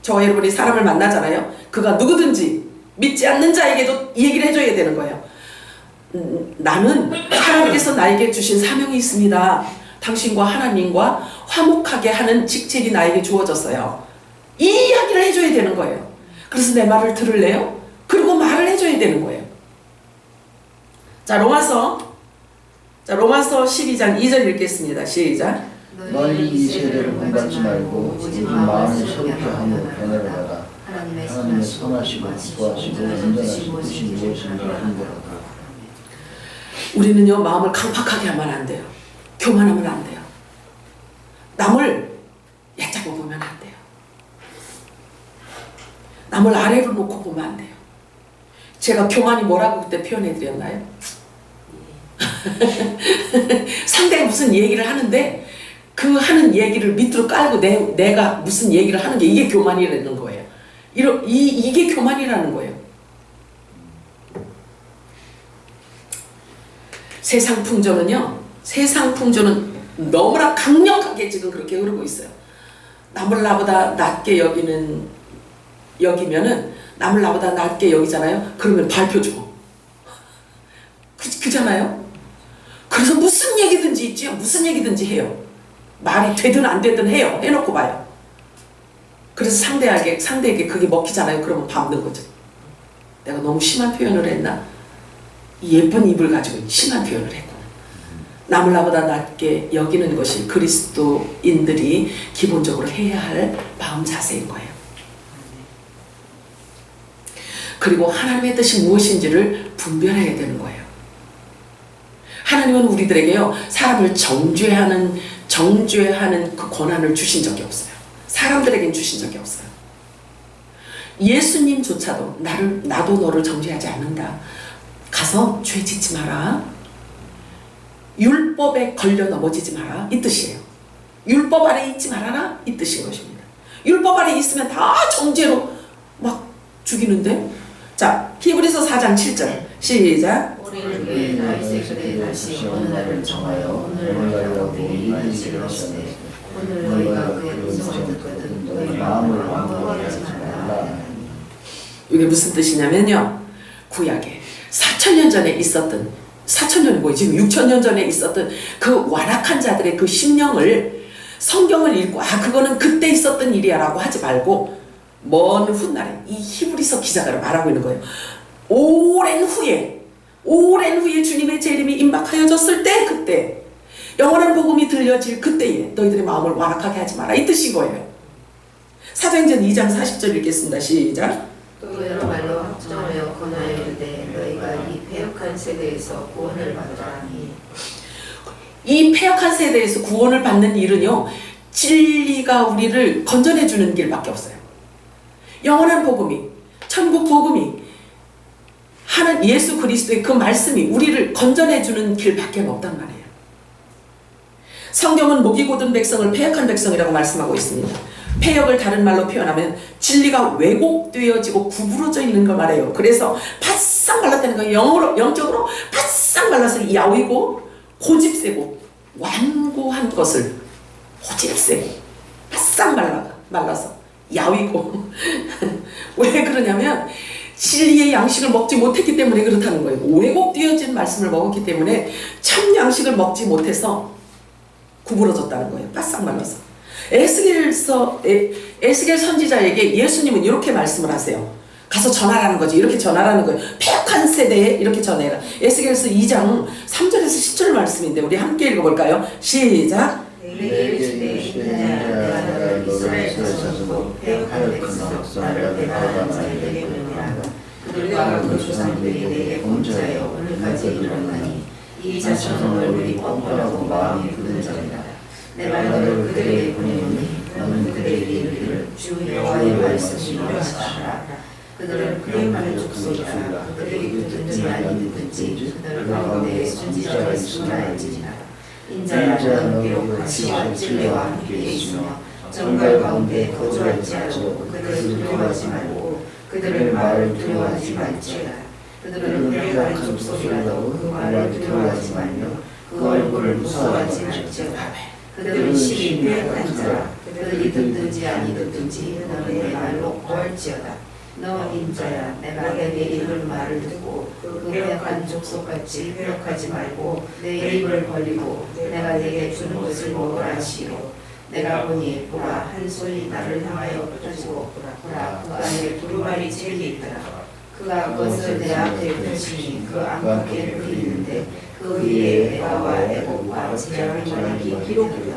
저와 여러분이 사람을 만나잖아요. 그가 누구든지 믿지 않는 자에게도 이 얘기를 해줘야 되는 거예요. 나는 하나님께서 나에게 주신 사명이 있습니다. 당신과 하나님과 화목하게 하는 직책이 나에게 주어졌어요. 이 이야기를 해줘야 되는 거예요. 그래서 내 말을 들을래요? 그리고 말을 해줘야 되는 거예요. 자, 로마서 12장 2절 읽겠습니다. 시작. 너희 이 세대를 본받지 말고 오직 마음을 새롭게 함으로 변화를 받아 하나님의 선하시고 구하시고 온전하신 뜻이 무엇인가 분별하라. 우리는요, 마음을 강팍하게 하면 안 돼요. 교만하면 안 돼요. 남을 얕잡아 보면 안 돼요. 남을 아래로 놓고 보면 안 돼요. 제가 교만이 뭐라고 그때 표현해 드렸나요? 상대가 무슨 얘기를 하는데 그 하는 얘기를 밑으로 깔고 내가 무슨 얘기를 하는 게 이게 교만이라는 거예요. 이게 교만이라는 거예요. 세상 풍조는 너무나 강력하게 지금 그렇게 흐르고 있어요. 남을 나보다 낮게 여기면은 남을 나보다 낮게 여기잖아요. 그러면 발표 줘. 그잖아요. 그래서 무슨 얘기든지 있지요. 무슨 얘기든지 해요. 말이 되든 안 되든 해요. 해놓고 봐요. 그래서 상대에게 그게 먹히잖아요. 그러면 밟는 거죠. 내가 너무 심한 표현을 했나? 예쁜 입을 가지고 심한 표현을 했구나. 남을 나보다 낮게 여기는 것이 그리스도인들이 기본적으로 해야 할 마음 자세인 거예요. 그리고 하나님의 뜻이 무엇인지를 분별해야 되는 거예요. 하나님은 우리들에게요, 사람을 정죄하는 그 권한을 주신 적이 없어요. 사람들에겐 주신 적이 없어요. 예수님조차도 나도 너를 정죄하지 않는다. 가서 죄 짓지 마라. 율법에 걸려 넘어지지 마라. 이 뜻이에요. 율법 아래 있지 말아라. 이 뜻인 것입니다. 율법 아래 있으면 다 정죄로 막 죽이는데. 자, 히브리서 4장 7절 시작. 우리를 위해 다윗의 그대 다시 어느 날을 정하여 오늘이라고 미리 말씀하시되 오늘 너희가 그의 음성을 듣거든 너희 마음을 완고하지 말라. 이게 무슨 뜻이냐면요, 구약에 4,000년 전에 있었던, 4,000년이고 지금 6,000년 전에 있었던 그 완악한 자들의 그 심령을 성경을 읽고 그거는 그때 있었던 일이야 라고 하지 말고 먼 훗날에 이 히브리서 기자가 말하고 있는 거예요. 오랜 후에 주님의 재림이 임박하여졌을 때, 그때 영원한 복음이 들려질 그때에 너희들의 마음을 완악하게 하지 마라. 이 뜻인 거예요. 사도행전 2장 40절 읽겠습니다. 시작. 또 여러 말로 확정하여 권하여 이르되 너희가 이 패역한 세대에서 구원을 받으라니. 이 패역한 세대에서 구원을 받는 일은요, 진리가 우리를 건져내주는 길밖에 없어요. 영원한 복음이, 천국 복음이, 하는 예수 그리스도의 그 말씀이 우리를 건져내주는 길밖에 없단 말이에요. 성경은 목이 곧은 백성을 패역한 백성이라고 말씀하고 있습니다. 패역을 다른 말로 표현하면 진리가 왜곡되어지고 구부러져 있는 걸 말해요. 그래서 바싹 말랐다는 거예요. 영적으로 바싹 말라서 야위고 고집세고 완고한 것을 고집세고 바싹 말라서 야위고 왜 그러냐면 진리의 양식을 먹지 못했기 때문에 그렇다는 거예요. 왜곡되어진 말씀을 먹었기 때문에 참 양식을 먹지 못해서 구부러졌다는 거예요. 바싹 말라서. 에스겔 선지자에게 예수님은 이렇게 말씀을 하세요. 가서 전하라는 거지. 이렇게 전하라는 거예요. 패역한 세대에 이렇게 전해라. 에스겔서 2장 3절에서 10절 말씀인데 우리 함께 읽어볼까요? 시작. 내게 주되 인자야 이스라엘 자손으로 패역한 백성 나를 배반한 자들에게 보내라. 그들과 그 조상들이 내게 범죄하여 오늘까지 이르렀나니 이 자손은 우리 뻔뻔하고 마음이 굳은 자이다. 내 말들을 그들에게 보내오니 너는 그들에게 이르기를 주 여호와의 말씀이 이러하시라. 그들은 그들만의 족속이라. 그들이 듣든지 아니 듣든지 그들 가운데 선지자가 있으나 알지니라. 인자야 너는 비록 가시와 찔레와 함께 계시며 정갈 가운데 거주할지라도 그들을 두려워하지 말고 그들의 말을 두려워하지 말지어다. 그들은 패역한 족속이라도 그 말을 두려워하지 말며 그 얼굴을 무서워하지 말지어다. 그들은 실이 패역한 자라. 그들이 듣든지 아니 듣든지 너는 내 말로 구할지어다. 너 인자야, 내가 내게 이른 말을 듣고 그 회역한 족속같이 회역하지 말고 내 입을 벌리고 내가 내게 주는 것을 먹으라 하시오. 내가 보니 보라 한 손이 나를 향하여 펴지고 보라 그 안에 두루마리 책이 있더라. 그가 그것을 내 앞에 펼치니 그 안팎에 흙이 있는데 그 위에 애가와 애곡과 재앙의 기록이더라.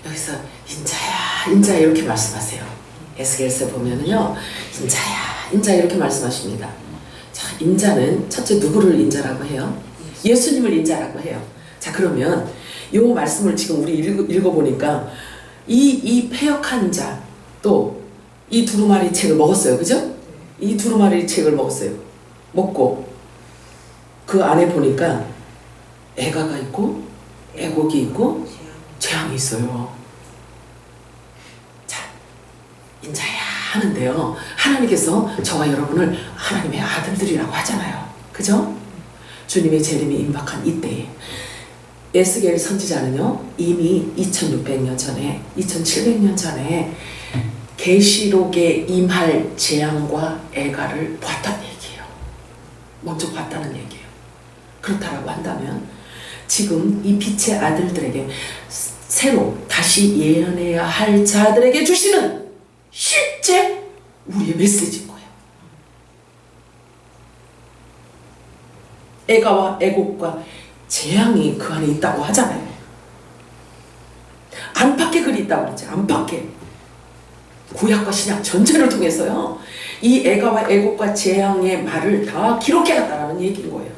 여기서 인자야 이렇게 말씀하세요. 에스겔서 보면은요, 인자 이렇게 말씀하십니다. 자, 인자는 첫째 누구를 인자라고 해요? 예수님을 인자라고 해요. 자, 그러면 요 말씀을 지금 우리 읽어보니까 이 패역한 자 또 이 두루마리 책을 먹었어요. 그죠? 이 두루마리 책을 먹었어요. 먹고 그 안에 보니까 애가가 있고 애곡이 있고 재앙이 있어요. 자, 인자야 하는데요, 하나님께서 저와 여러분을 하나님의 아들들이라고 하잖아요. 그죠? 주님의 재림이 임박한 이때에 에스겔 선지자는요, 이미 2600년 전에 2700년 전에 계시록에 임할 재앙과 애가를 봤다는 얘기예요. 먼저 봤다는 얘기예요. 그렇다라고 한다면 지금 이 빛의 아들들에게 새로 다시 예언해야 할 자들에게 주시는 실제 우리의 메시지인 거예요. 애가와 애곡과 재앙이 그 안에 있다고 하잖아요. 안팎에 글이 있다고 그러죠. 안팎에. 구약과 신약 전체를 통해서요, 이 애가와 애곡과 재앙의 말을 다 기록해놨다는 얘기인 거예요.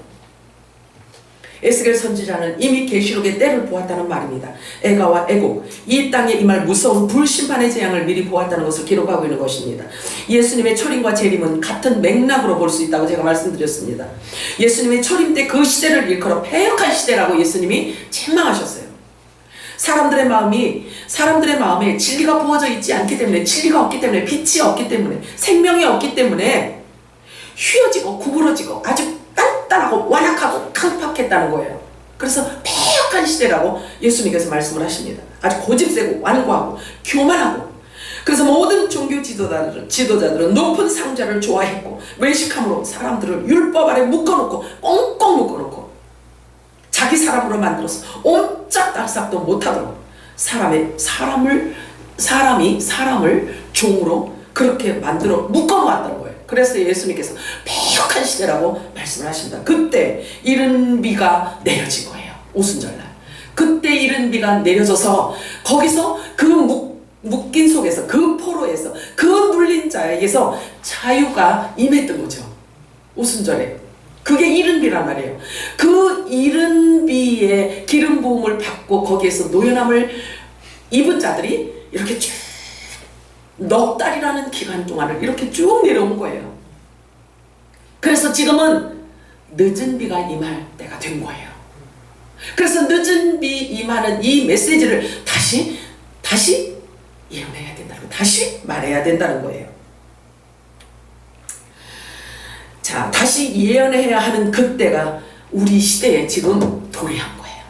에스겔 선지자는 이미 계시록의 때를 보았다는 말입니다. 애가와 애곡, 이 땅에 임할 무서운 불심판의 재앙을 미리 보았다는 것을 기록하고 있는 것입니다. 예수님의 초림과 재림은 같은 맥락으로 볼 수 있다고 제가 말씀드렸습니다. 예수님의 초림 때 그 시대를 일컬어 패역한 시대라고 예수님이 책망하셨어요. 사람들의 마음에 진리가 부어져 있지 않기 때문에, 진리가 없기 때문에, 빛이 없기 때문에, 생명이 없기 때문에 휘어지고 구부러지고 아주 단단하고 완악하고 강팍했다는 거예요. 그래서 패역한 시대라고 예수님께서 말씀을 하십니다. 아주 고집세고 완고하고 교만하고. 그래서 모든 종교 지도자들은 높은 상자를 좋아했고 외식함으로 사람들을 율법 아래 묶어놓고 꽁꽁 묶어놓고 자기 사람으로 만들어서 옴짝달싹도 못하도록 사람이 사람을 종으로 그렇게 만들어 묶어놓았다는 거예요. 그래서 예수님께서 패역한 시대라고 말씀을 하십니다. 그때 이른 비가 내려진 거예요. 오순절날. 그때 이른 비가 내려져서 거기서 그 묶인 속에서, 그 포로에서, 그 눌린 자에게서 자유가 임했던 거죠. 오순절에. 그게 이른 비란 말이에요. 그 이른 비에 기름 부음을 받고 거기에서 노연함을 입은 자들이 이렇게 쭉 넉 달이라는 기간 동안을 이렇게 쭉 내려온 거예요. 그래서 지금은 늦은 비가 임할 때가 된 거예요. 그래서 늦은 비 임하는 이 메시지를 다시 예언해야 된다고, 다시 말해야 된다는 거예요. 자, 다시 예언해야 하는 그때가 우리 시대에 지금 도래한 거예요.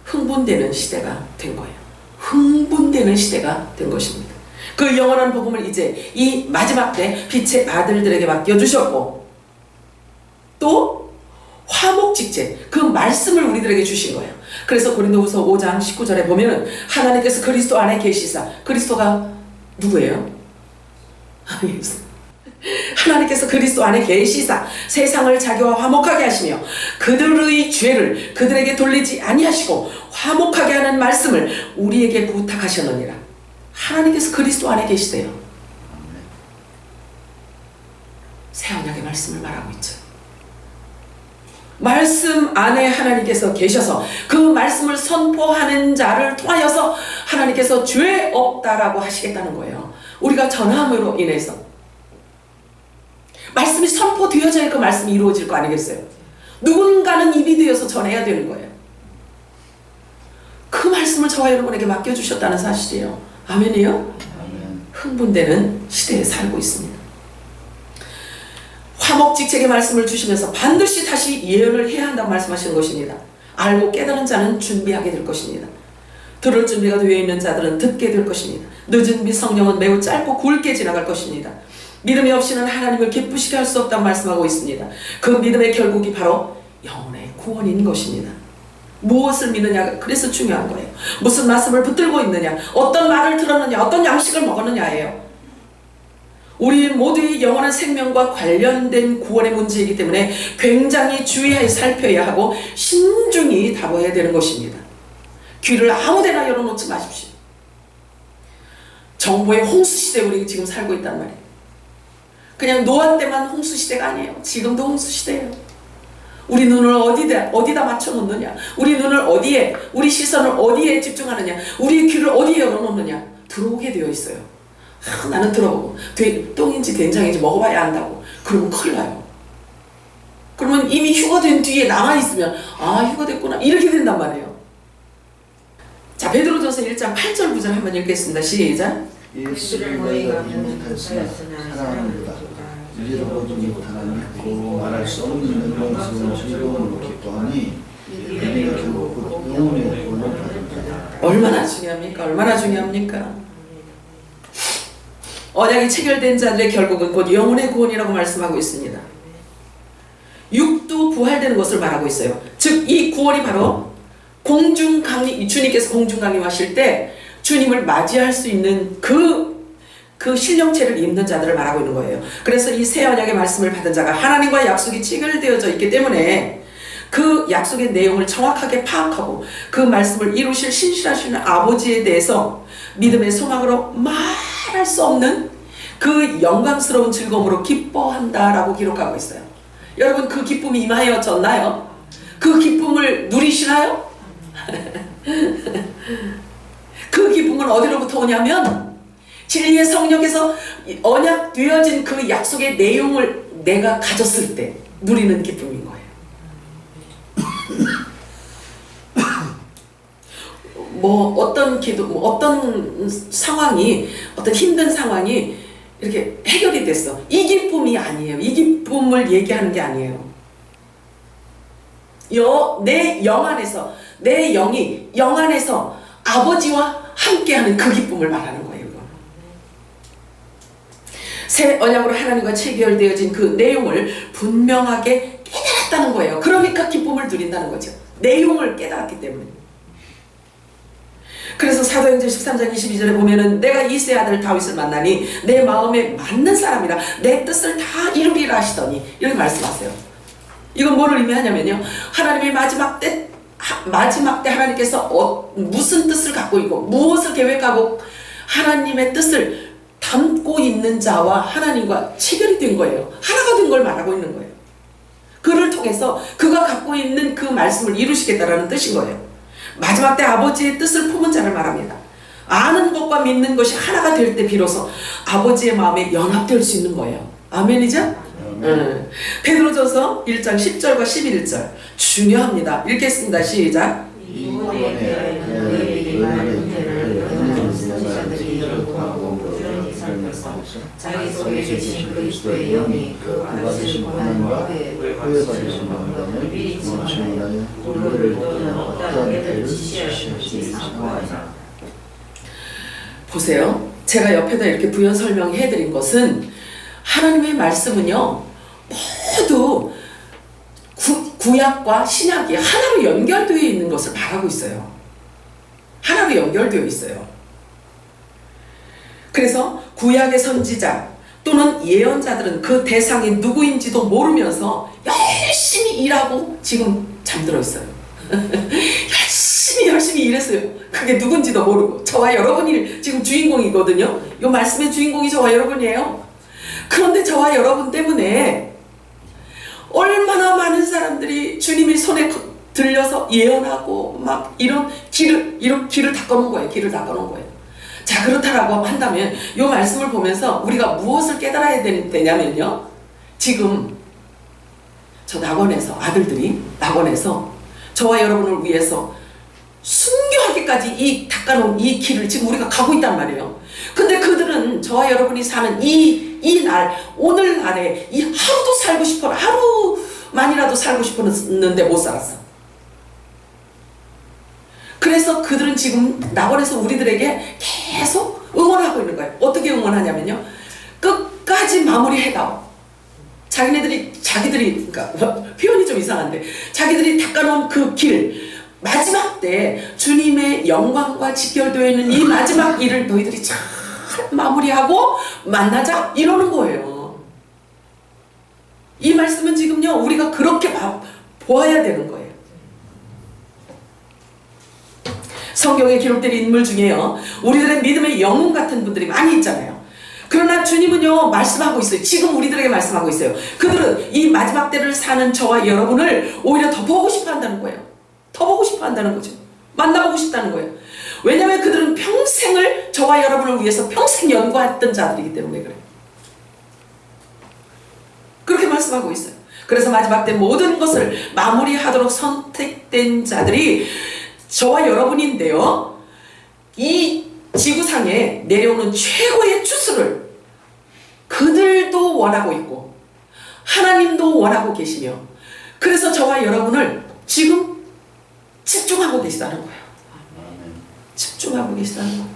흥분되는 시대가 된 거예요. 흥분되는 시대가 된 것입니다. 그 영원한 복음을 이제 이 마지막 때 빛의 아들들에게 맡겨주셨고, 또 화목직제, 그 말씀을 우리들에게 주신 거예요. 그래서 고린도후서 5장 19절에 보면은 하나님께서 그리스도 안에 계시사, 그리스도가 누구예요? 하나님께서 그리스도 안에 계시사 세상을 자기와 화목하게 하시며 그들의 죄를 그들에게 돌리지 아니하시고 화목하게 하는 말씀을 우리에게 부탁하셨느니라. 하나님께서 그리스도 안에 계시대요. 새 언약의 말씀을 말하고 있죠. 말씀 안에 하나님께서 계셔서 그 말씀을 선포하는 자를 통하여서 하나님께서 죄 없다라고 하시겠다는 거예요. 우리가 전함으로 인해서 말씀이 선포되어져야 그 말씀이 이루어질 거 아니겠어요? 누군가는 입이 되어서 전해야 되는 거예요. 그 말씀을 저와 여러분에게 맡겨주셨다는 사실이에요. 아멘이요? 아멘. 흥분되는 시대에 살고 있습니다. 화목직책의 말씀을 주시면서 반드시 다시 예언을 해야 한다고 말씀하시는 것입니다. 알고 깨달은 자는 준비하게 될 것입니다. 들을 준비가 되어 있는 자들은 듣게 될 것입니다. 늦은 미성령은 매우 짧고 굵게 지나갈 것입니다. 믿음이 없이는 하나님을 기쁘시게 할 수 없다고 말씀하고 있습니다. 그 믿음의 결국이 바로 영혼의 구원인 것입니다. 무엇을 믿느냐, 그래서 중요한 거예요. 무슨 말씀을 붙들고 있느냐, 어떤 말을 들었느냐, 어떤 양식을 먹었느냐예요. 우리 모두의 영원한 생명과 관련된 구원의 문제이기 때문에 굉장히 주의하여 살펴야 하고 신중히 다뤄야 되는 것입니다. 귀를 아무데나 열어놓지 마십시오. 정보의 홍수시대에 우리 지금 살고 있단 말이에요. 그냥 노아 때만 홍수시대가 아니에요. 지금도 홍수시대예요. 우리 눈을 어디다 맞춰놓느냐, 우리 눈을 어디에, 우리 시선을 어디에 집중하느냐, 우리 귀를 어디에 열어놓느냐, 들어오게 되어 있어요. 나는 들어보고 똥인지 된장인지 먹어봐야 안다고. 그러면 큰일 나요. 그러면 이미 휴가된 뒤에 남아있으면 휴가됐구나 이렇게 된단 말이에요. 자, 베드로전서 1장 8절 9절 한번 읽겠습니다. 시작. 예수를 너희가 믿었으나 사랑합니다. 이제로 보지 못하나 믿고 말할 수 없는 영광스러운 즐거움으로 기뻐하니 이들이 결국 영혼의 구원을 받는다. 얼마나 중요합니까? 얼마나 중요합니까? 언약이 체결된 자들의 결국은 곧 영혼의 구원이라고 말씀하고 있습니다. 육도 부활되는 것을 말하고 있어요. 즉 이 구원이 바로 공중강림, 주님께서 공중강림하실 때 주님을 맞이할 수 있는 그 신령체를 입는 자들을 말하고 있는 거예요. 그래서 이 새 언약의 말씀을 받은 자가 하나님과 약속이 체결되어져 있기 때문에 그 약속의 내용을 정확하게 파악하고 그 말씀을 이루실 신실하신 아버지에 대해서 믿음의 소망으로 말할 수 없는 그 영광스러운 즐거움으로 기뻐한다라고 기록하고 있어요. 여러분, 그 기쁨이 임하여졌나요? 그 기쁨을 누리시나요? 그 기쁨은 어디로부터 오냐면 진리의 성령께서 언약 되어진 그 약속의 내용을 내가 가졌을 때 누리는 기쁨인 거예요. 어떤 기도, 어떤 상황이, 어떤 힘든 상황이 이렇게 해결이 됐어. 이 기쁨이 아니에요. 이 기쁨을 얘기하는 게 아니에요. 내 영 안에서, 내 영이 영 안에서 아버지와 함께하는 그 기쁨을 말하는 거예요. 새 언약으로 하나님과 체결되어진 그 내용을 분명하게 깨달았다는 거예요. 그러니까 기쁨을 누린다는 거죠. 내용을 깨달았기 때문에. 그래서 사도행전 13장 22절에 보면은 내가 이세 아들 다윗을 만나니 내 마음에 맞는 사람이라 내 뜻을 다 이루리라 하시더니 이렇게 말씀하세요. 이건 뭐를 의미하냐면요, 하나님의 마지막 때 하나님께서 무슨 뜻을 갖고 있고 무엇을 계획하고 하나님의 뜻을 담고 있는 자와 하나님과 체결이 된 거예요. 하나가 된 걸 말하고 있는 거예요. 그를 통해서 그가 갖고 있는 그 말씀을 이루시겠다라는 뜻인 거예요. 마지막 때 아버지의 뜻을 품은 자를 말합니다. 아는 것과 믿는 것이 하나가 될 때 비로소 아버지의 마음에 연합될 수 있는 거예요. 아멘이죠? 베드로전서 1장 10절과 11절 중요합니다. 읽겠습니다. 시작. 자기 속에 계신 그리스도의 영이 그 받으신 고난과 후회받으신 영광을 미리 증언하여 우리를 또는 어떠한 때를 지시하시는지 상고하자. 보세요. 제가 옆에다 이렇게 부연 설명해 드린 것은 하나님의 말씀은요, 모두 구약과 신약이 하나로 연결되어 있는 것을 말하고 있어요. 하나로 연결되어 있어요. 그래서 구약의 선지자 또는 예언자들은 그 대상이 누구인지도 모르면서 열심히 일하고 지금 잠들어 있어요. 열심히 일했어요. 그게 누군지도 모르고. 저와 여러분이 지금 주인공이거든요. 이 말씀의 주인공이 저와 여러분이에요. 그런데 저와 여러분 때문에 얼마나 많은 사람들이 주님이 손에 들려서 예언하고 막 이런 길을 닦아놓은 거예요. 길을 닦아놓은 거예요. 자, 그렇다라고 한다면 이 말씀을 보면서 우리가 무엇을 깨달아야 되냐면요, 지금 저 아들들이 낙원에서 저와 여러분을 위해서 순교하기까지 이 닦아놓은 이 길을 지금 우리가 가고 있단 말이에요. 근데 그들은 저와 여러분이 사는 오늘날에 이 하루도 살고 싶어, 하루만이라도 살고 싶었는데 못 살았어. 그래서 그들은 지금 낙원에서 우리들에게 계속 응원하고 있는 거예요. 어떻게 응원하냐면요, 끝까지 마무리해다오. 자기들이 그러니까 표현이 좀 이상한데, 자기들이 닦아놓은 그 길, 마지막 때 주님의 영광과 직결되어 있는 이 마지막 일을 너희들이 잘 마무리하고 만나자, 이러는 거예요. 이 말씀은 지금요, 우리가 그렇게 보아야 되는 거예요. 성경에 기록된 인물 중에요, 우리들의 믿음의 영웅 같은 분들이 많이 있잖아요. 그러나 주님은요, 말씀하고 있어요. 지금 우리들에게 말씀하고 있어요. 그들은 이 마지막 때를 사는 저와 여러분을 오히려 더 보고 싶어 한다는 거예요. 더 보고 싶어 한다는 거죠. 만나보고 싶다는 거예요. 왜냐하면 그들은 평생을 저와 여러분을 위해서 평생 연구했던 자들이기 때문에 그래요. 그렇게 말씀하고 있어요. 그래서 마지막 때 모든 것을 마무리하도록 선택된 자들이 저와 여러분인데요, 이 지구상에 내려오는 최고의 추수를 그들도 원하고 있고 하나님도 원하고 계시며, 그래서 저와 여러분을 지금 집중하고 계시다는 거예요. 집중하고 계시다는 거예요.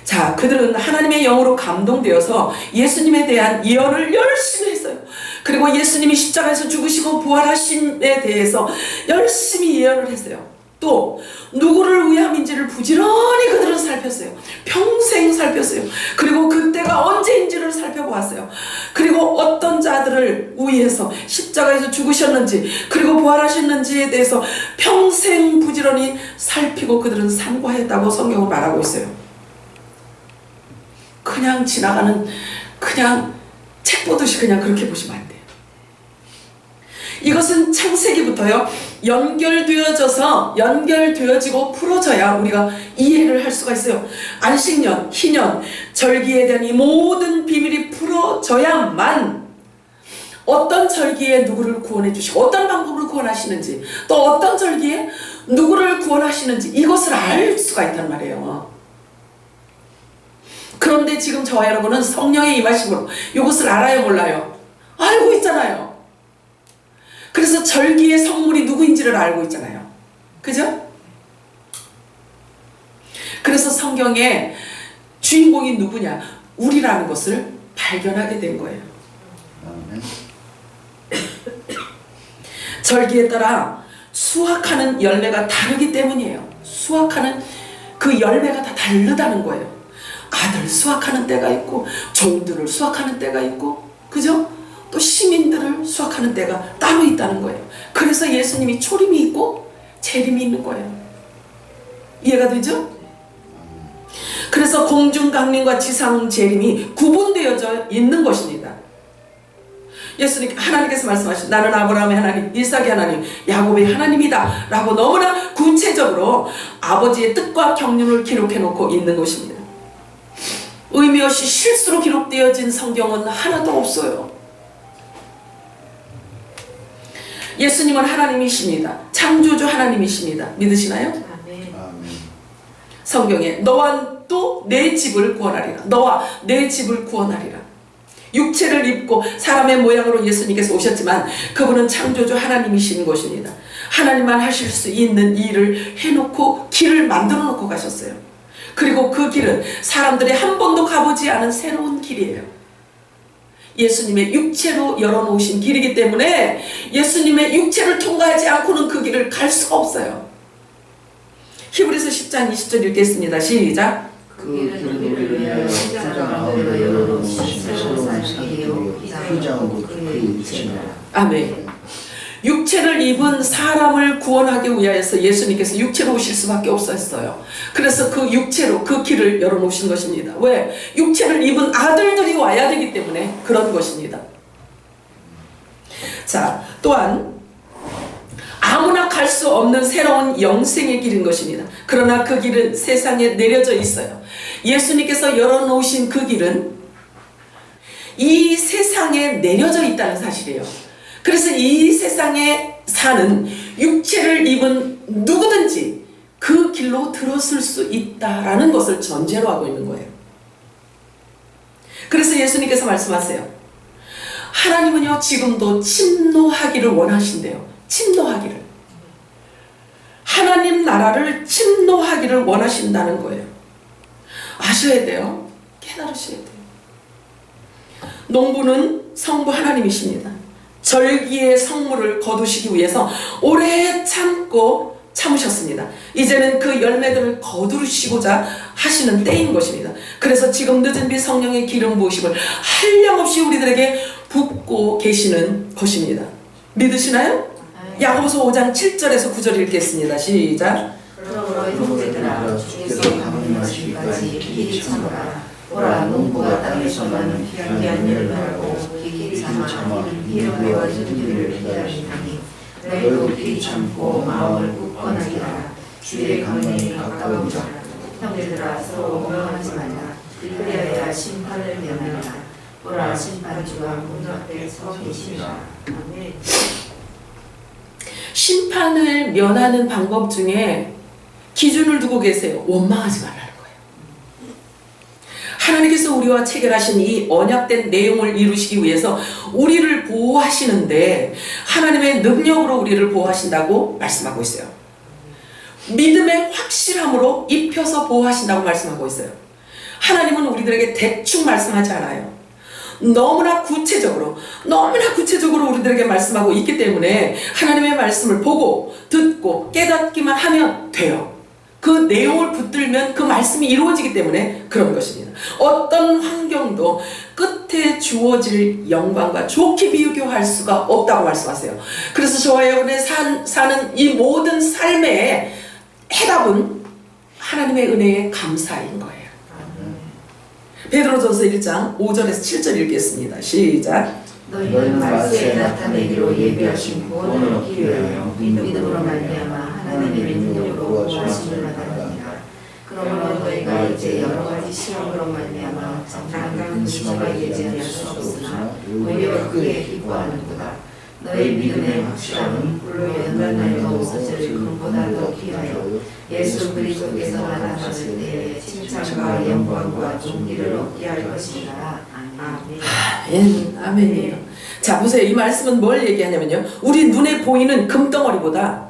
자, 그들은 하나님의 영으로 감동되어서 예수님에 대한 예언을 열심히 했어요. 그리고 예수님이 십자가에서 죽으시고 부활하심에 대해서 열심히 예언을 했어요. 또 누구를 위함인지를 부지런히 그들은 살폈어요. 평생 살폈어요. 그리고 그때가 언제인지를 살펴보았어요. 그리고 어떤 자들을 위해서 십자가에서 죽으셨는지 그리고 부활하셨는지에 대해서 평생 부지런히 살피고 그들은 산과했다고 성경은 말하고 있어요. 그냥 지나가는, 그냥 책 보듯이 그냥 그렇게 보시면 안 돼요. 이것은 창세기부터요, 연결되어지고 풀어져야 우리가 이해를 할 수가 있어요. 안식년, 희년, 절기에 대한 이 모든 비밀이 풀어져야만 어떤 절기에 누구를 구원해 주시고 어떤 방법으로 구원하시는지, 또 어떤 절기에 누구를 구원하시는지 이것을 알 수가 있단 말이에요. 그런데 지금 저와 여러분은 성령의 임하심으로 이것을 알아요, 몰라요? 알고 있잖아요. 그래서 절기의 성물이 누구인지를 알고 있잖아요. 그죠? 그래서 성경의 주인공이 누구냐? 우리라는 것을 발견하게 된 거예요. 절기에 따라 수확하는 열매가 다르기 때문이에요. 수확하는 그 열매가 다 다르다는 거예요. 아들 수확하는 때가 있고, 종들을 수확하는 때가 있고, 그죠? 또 시민들을 수확하는 때가 따로 있다는 거예요. 그래서 예수님이 초림이 있고 재림이 있는 거예요. 이해가 되죠? 그래서 공중 강림과 지상 재림이 구분되어져 있는 것입니다. 예수님, 하나님께서 말씀하신 나는 아브라함의 하나님, 이삭의 하나님, 야곱의 하나님이다 라고 너무나 구체적으로 아버지의 뜻과 경륜을 기록해 놓고 있는 것입니다. 의미 없이 실수로 기록되어진 성경은 하나도 없어요. 예수님은 하나님이십니다. 창조주 하나님이십니다. 믿으시나요? 아멘. 성경에 너와 또 내 집을 구원하리라. 너와 내 집을 구원하리라. 육체를 입고 사람의 모양으로 예수님께서 오셨지만 그분은 창조주 하나님이신 것입니다. 하나님만 하실 수 있는 일을 해놓고 길을 만들어 놓고 가셨어요. 그리고 그 길은 사람들이 한 번도 가보지 않은 새로운 길이에요. 예수님의 육체로 열어놓으신 길이기 때문에 예수님의 육체를 통과하지 않고는 그 길을 갈 수가 없어요. 히브리서 10장 20절 읽겠습니다. 시작. 그 길은 우리를 위하여 후장 가운데 열어놓으신 새로운 산이요 후장으로 그의 육체라. 아멘. 육체를 입은 사람을 구원하기 위하여서 예수님께서 육체로 오실 수밖에 없었어요. 그래서 그 육체로 그 길을 열어놓으신 것입니다. 왜? 육체를 입은 아들들이 와야 되기 때문에 그런 것입니다. 자, 또한 아무나 갈 수 없는 새로운 영생의 길인 것입니다. 그러나 그 길은 세상에 내려져 있어요. 예수님께서 열어놓으신 그 길은 이 세상에 내려져 있다는 사실이에요. 그래서 이 세상에 사는 육체를 입은 누구든지 그 길로 들어설 수 있다라는 것을 전제로 하고 있는 거예요. 그래서 예수님께서 말씀하세요. 하나님은요 지금도 침노하기를 원하신대요. 침노하기를. 하나님 나라를 침노하기를 원하신다는 거예요. 아셔야 돼요. 깨달으셔야 돼요. 농부는 성부 하나님이십니다. 절기의 성물을 거두시기 위해서 오래 참으셨습니다. 이제는 그 열매들을 거두시고자 하시는 때인 것입니다. 그래서 지금 늦은 빛 성령의 기름 부으심을 한량없이 우리들에게 붓고 계시는 것입니다. 믿으시나요? 야고보서 5장 7절에서 9절 읽겠습니다. 시작. 그러므로 형제들아 주께서 강림하시기까지 길이 참으라. 보라 농부가 땅에서 나는 귀한 열매를 길이 참아 이를 메워주기를 기다리나니 너희도 길이 참고 마음을 굳건하리라. 주의 강림이 가까우니라. 형제들아 서로 원망하지 말라. 그리하여 심판을 면하라. 보라 심판주가 문 앞에 서 계시니라. 아멘. 심판을 면하는 방법 중에 기준을 두고 계세요. 원망하지 말라는 거예요. 하나님께서 우리와 체결하신 이 언약된 내용을 이루시기 위해서 우리를 보호하시는데 하나님의 능력으로 우리를 보호하신다고 말씀하고 있어요. 믿음의 확실함으로 입혀서 보호하신다고 말씀하고 있어요. 하나님은 우리들에게 대충 말씀하지 않아요. 너무나 구체적으로 우리들에게 말씀하고 있기 때문에 하나님의 말씀을 보고 듣고 깨닫기만 하면 돼요. 그 내용을 붙들면 그 말씀이 이루어지기 때문에 그런 것입니다. 어떤 환경도 끝에 주어질 영광과 좋게 비교할 수가 없다고 말씀하세요. 그래서 저와 여러분의 사는 이 모든 삶의 해답은 하나님의 은혜에 감사인 거예요. 베드로전서 1장 5절에서 7절 읽겠습니다. 시작. 너희는 말세에 나타내기로 예비하신 구원을 얻기 위하여 믿음으로 말미암아 하나님의 능력으로 구하심을 받았느니라. 그러므로 너희가 이제 여러 가지 시험으로 말미암아 장난감 근심하게 되지 않을 수 없으나 오히려 크게 기뻐하는도다. 너희 믿음의 확실함은 불로 연단하여 없어질 금보다 더 귀하여 예수 그리스도께서 나타나실 때에 칭찬과 영광과 존귀를 얻게 할 것이니라. 아멘. 아멘이에요. 자, 보세요. 이 말씀은 뭘 얘기하냐면요. 우리 눈에 보이는 금덩어리보다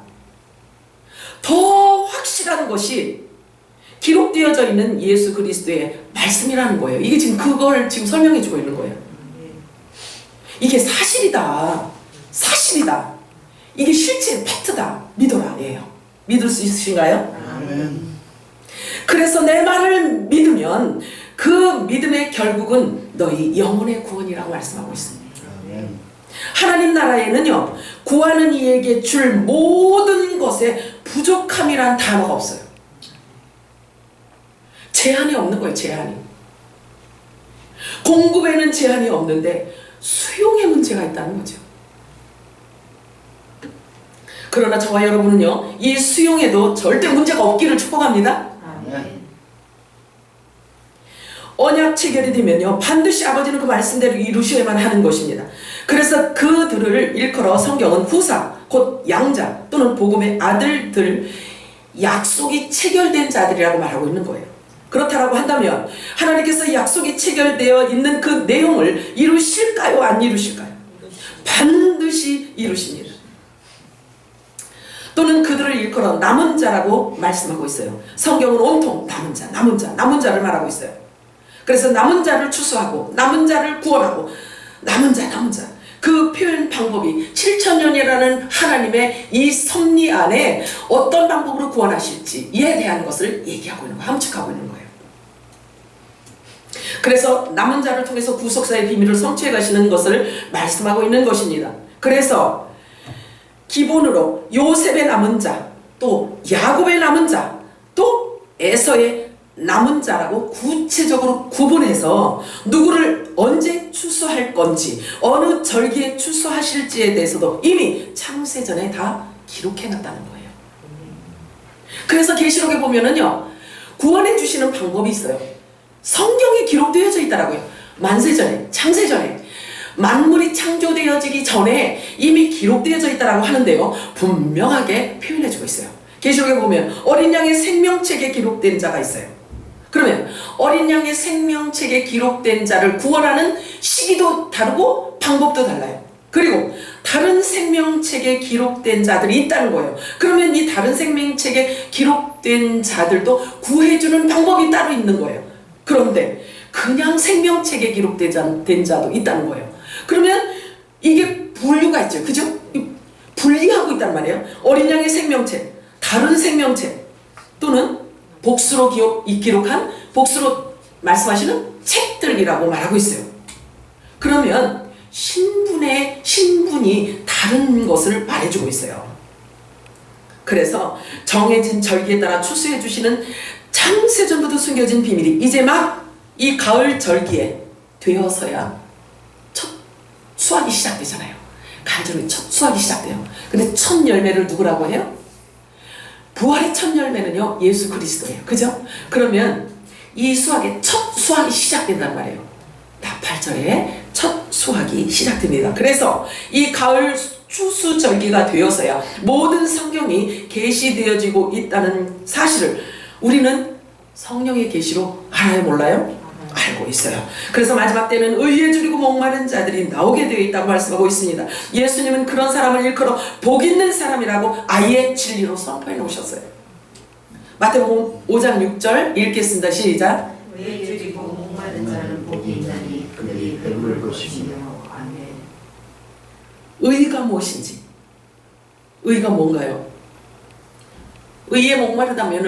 더 확실한 것이 기록되어져 있는 예수 그리스도의 말씀이라는 거예요. 이게 지금 그걸 지금 설명해 주고 있는 거예요. 이게 사실이다. 이게 실제 팩트다. 믿어라. 예요. 믿을 수 있으신가요? 아멘. 그래서 내 말을 믿으면 그 믿음의 결국은 너희 영혼의 구원이라고 말씀하고 있습니다. 아멘. 하나님 나라에는요, 구하는 이에게 줄 모든 것에 부족함이란 단어가 없어요. 제한이 없는 거예요. 제한이. 공급에는 제한이 없는데 수용의 문제가 있다는 거죠. 그러나 저와 여러분은요, 이 수용에도 절대 문제가 없기를 축복합니다. 아멘. 언약 체결이 되면요, 반드시 아버지는 그 말씀대로 이루셔야만 하는 것입니다. 그래서 그들을 일컬어 성경은 후사, 곧 양자 또는 복음의 아들들, 약속이 체결된 자들이라고 말하고 있는 거예요. 그렇다고 한다면 하나님께서 약속이 체결되어 있는 그 내용을 이루실까요? 안 이루실까요? 반드시 이루십니다. 또는 그들을 일컬어 남은 자라고 말씀하고 있어요. 성경은 온통 남은 자를 말하고 있어요. 그래서 남은 자를 추수하고 남은 자를 구원하고 남은 자 그 표현 방법이 7,000년이라는 하나님의 이 섭리 안에 어떤 방법으로 구원하실지 이에 대한 것을 얘기하고 있는 거예요. 함축하고 있는 거예요. 그래서 남은 자를 통해서 구속사의 비밀을 성취해 가시는 것을 말씀하고 있는 것입니다. 그래서 기본으로 요셉의 남은 자, 또 야곱의 남은 자, 또 에서의 남은 자라고 구체적으로 구분해서 누구를 언제 추수할 건지, 어느 절기에 추수하실지에 대해서도 이미 창세전에 다 기록해놨다는 거예요. 그래서 계시록에 보면은요, 구원해 주시는 방법이 있어요. 성경에 기록되어져 있더라고요. 만세전에, 창세전에, 만물이 창조되어지기 전에 이미 기록되어져 있다라고 하는데요, 분명하게 표현해주고 있어요. 계시록에 보면 어린 양의 생명책에 기록된 자가 있어요. 그러면 어린 양의 생명책에 기록된 자를 구원하는 시기도 다르고 방법도 달라요. 그리고 다른 생명책에 기록된 자들이 있다는 거예요. 그러면 이 다른 생명책에 기록된 자들도 구해주는 방법이 따로 있는 거예요. 그런데 그냥 생명책에 기록된 자도 있다는 거예요. 그러면 이게 분류가 있죠. 그죠? 분리하고 있단 말이에요. 어린 양의 생명책, 다른 생명책 또는 복수로 기록한 복수로 말씀하시는 책들이라고 말하고 있어요. 그러면 신분이 다른 것을 말해주고 있어요. 그래서 정해진 절기에 따라 추수해 주시는 창세전부터 숨겨진 비밀이 이제 막 이 가을 절기에 되어서야 첫 수확이 시작되잖아요. 가을 절기 첫 수확이 시작돼요. 근데 첫 열매를 누구라고 해요? 부활의 첫 열매는요, 예수 그리스도예요. 그죠? 그러면 이 수확의 첫 수확이 시작된단 말이에요. 나팔절에 첫 수확이 시작됩니다. 그래서 이 가을 추수절기가 되어서야 모든 성경이 계시되어지고 있다는 사실을 우리는 성령의 계시로 알아요, 몰라요? 알고 있어요. 그래서 마지막 때는 의에 줄이고 목마른 자들이 나오게 되어 있다고 말씀하고 있습니다. 예수님은 그런 사람을 일컬어 복 있는 사람이라고 아예 진리로 선포해 놓으셨어요. 마태복음 5장 6절 읽겠습니다. 시작. 의에 줄이고 목마른 자는 복이 있나니 그들이 배부를 것이며. 아멘. 의가 무엇인지, 의가 뭔가요? 의에 목마르다면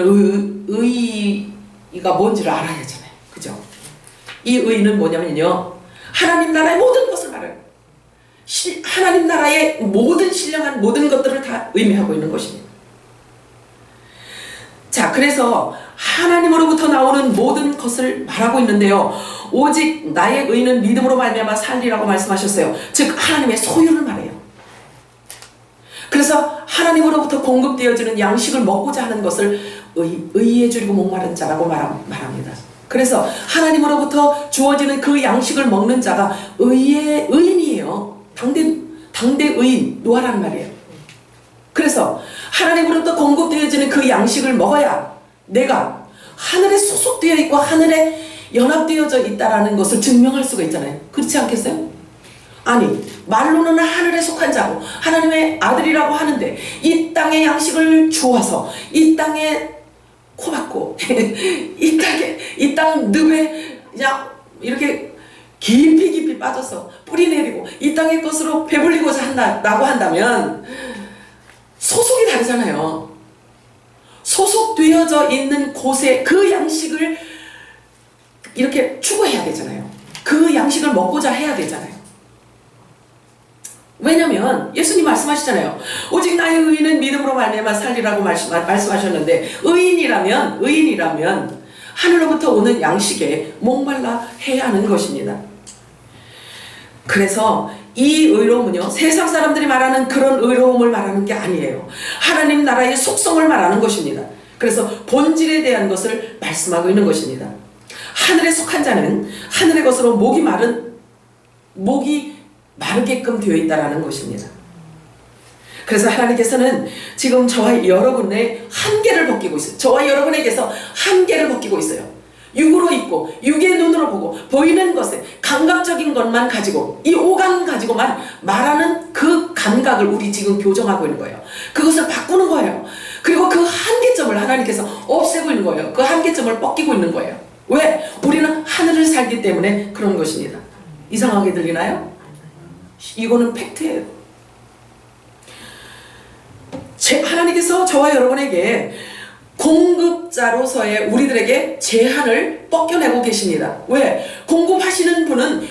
의가 뭔지를 알아야 하잖아요. 그죠? 이 의는 뭐냐면요, 하나님 나라의 모든 것을 말해요. 하나님 나라의 모든 신령한 모든 것들을 다 의미하고 있는 것입니다. 자, 그래서 하나님으로부터 나오는 모든 것을 말하고 있는데요, 오직 나의 의는 믿음으로 말미암아 살리라고 말씀하셨어요. 즉 하나님의 소유를 말해요. 그래서 하나님으로부터 공급되어지는 양식을 먹고자 하는 것을 의에 줄이고 목마른 자라고 말합니다. 그래서 하나님으로부터 주어지는 그 양식을 먹는 자가 의의 의인이에요. 당대 의인, 노아란 말이에요. 그래서 하나님으로부터 공급되어지는 그 양식을 먹어야 내가 하늘에 소속되어 있고 하늘에 연합되어져 있다는 것을 증명할 수가 있잖아요. 그렇지 않겠어요? 아니, 말로는 하늘에 속한 자고 하나님의 아들이라고 하는데 이 땅의 양식을 주어서 이 땅에 코박고 이 땅 늪에 그냥 이렇게 깊이 빠져서 뿌리 내리고 이 땅의 것으로 배불리고자 한다고 한다면 소속이 다르잖아요. 소속되어져 있는 곳에 그 양식을 이렇게 추구해야 되잖아요. 그 양식을 먹고자 해야 되잖아요. 왜냐면 예수님 말씀하시잖아요. 오직 나의 의인은 믿음으로 말미암아 살리라고 말씀하셨는데 의인이라면 하늘로부터 오는 양식에 목말라 해야 하는 것입니다. 그래서 이 의로움은요, 세상 사람들이 말하는 그런 의로움을 말하는 게 아니에요. 하나님 나라의 속성을 말하는 것입니다. 그래서 본질에 대한 것을 말씀하고 있는 것입니다. 하늘에 속한 자는 하늘의 것으로 목이 마르게끔 되어 있다는 것입니다. 그래서 하나님께서는 지금 저와 여러분의 한계를 벗기고 있어요. 저와 여러분에게서 한계를 벗기고 있어요. 육으로 있고 육의 눈으로 보고 보이는 것에 감각적인 것만 가지고 이 오감 가지고만 말하는 그 감각을 우리 지금 교정하고 있는 거예요. 그것을 바꾸는 거예요. 그리고 그 한계점을 하나님께서 없애고 있는 거예요. 그 한계점을 벗기고 있는 거예요. 왜? 우리는 하늘을 살기 때문에 그런 것입니다. 이상하게 들리나요? 이거는 팩트예요. 하나님께서 저와 여러분에게 공급자로서의 우리들에게 제한을 벗겨내고 계십니다. 왜? 공급하시는 분은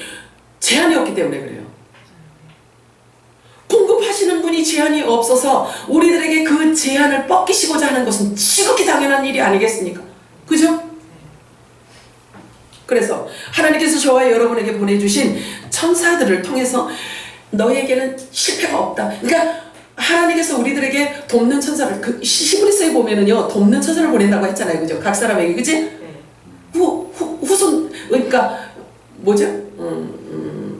제한이 없기 때문에 그래요. 공급하시는 분이 제한이 없어서 우리들에게 그 제한을 벗기시고자 하는 것은 지극히 당연한 일이 아니겠습니까? 그죠? 그래서 하나님께서 저와 여러분에게 보내주신 천사들을 통해서 너에게는 실패가 없다. 그러니까 하나님께서 우리들에게 돕는 천사를, 그 히브리서에 보면은요, 돕는 천사를 보낸다고 했잖아요. 그죠? 각 사람에게, 그지? 후손, 그러니까 뭐죠?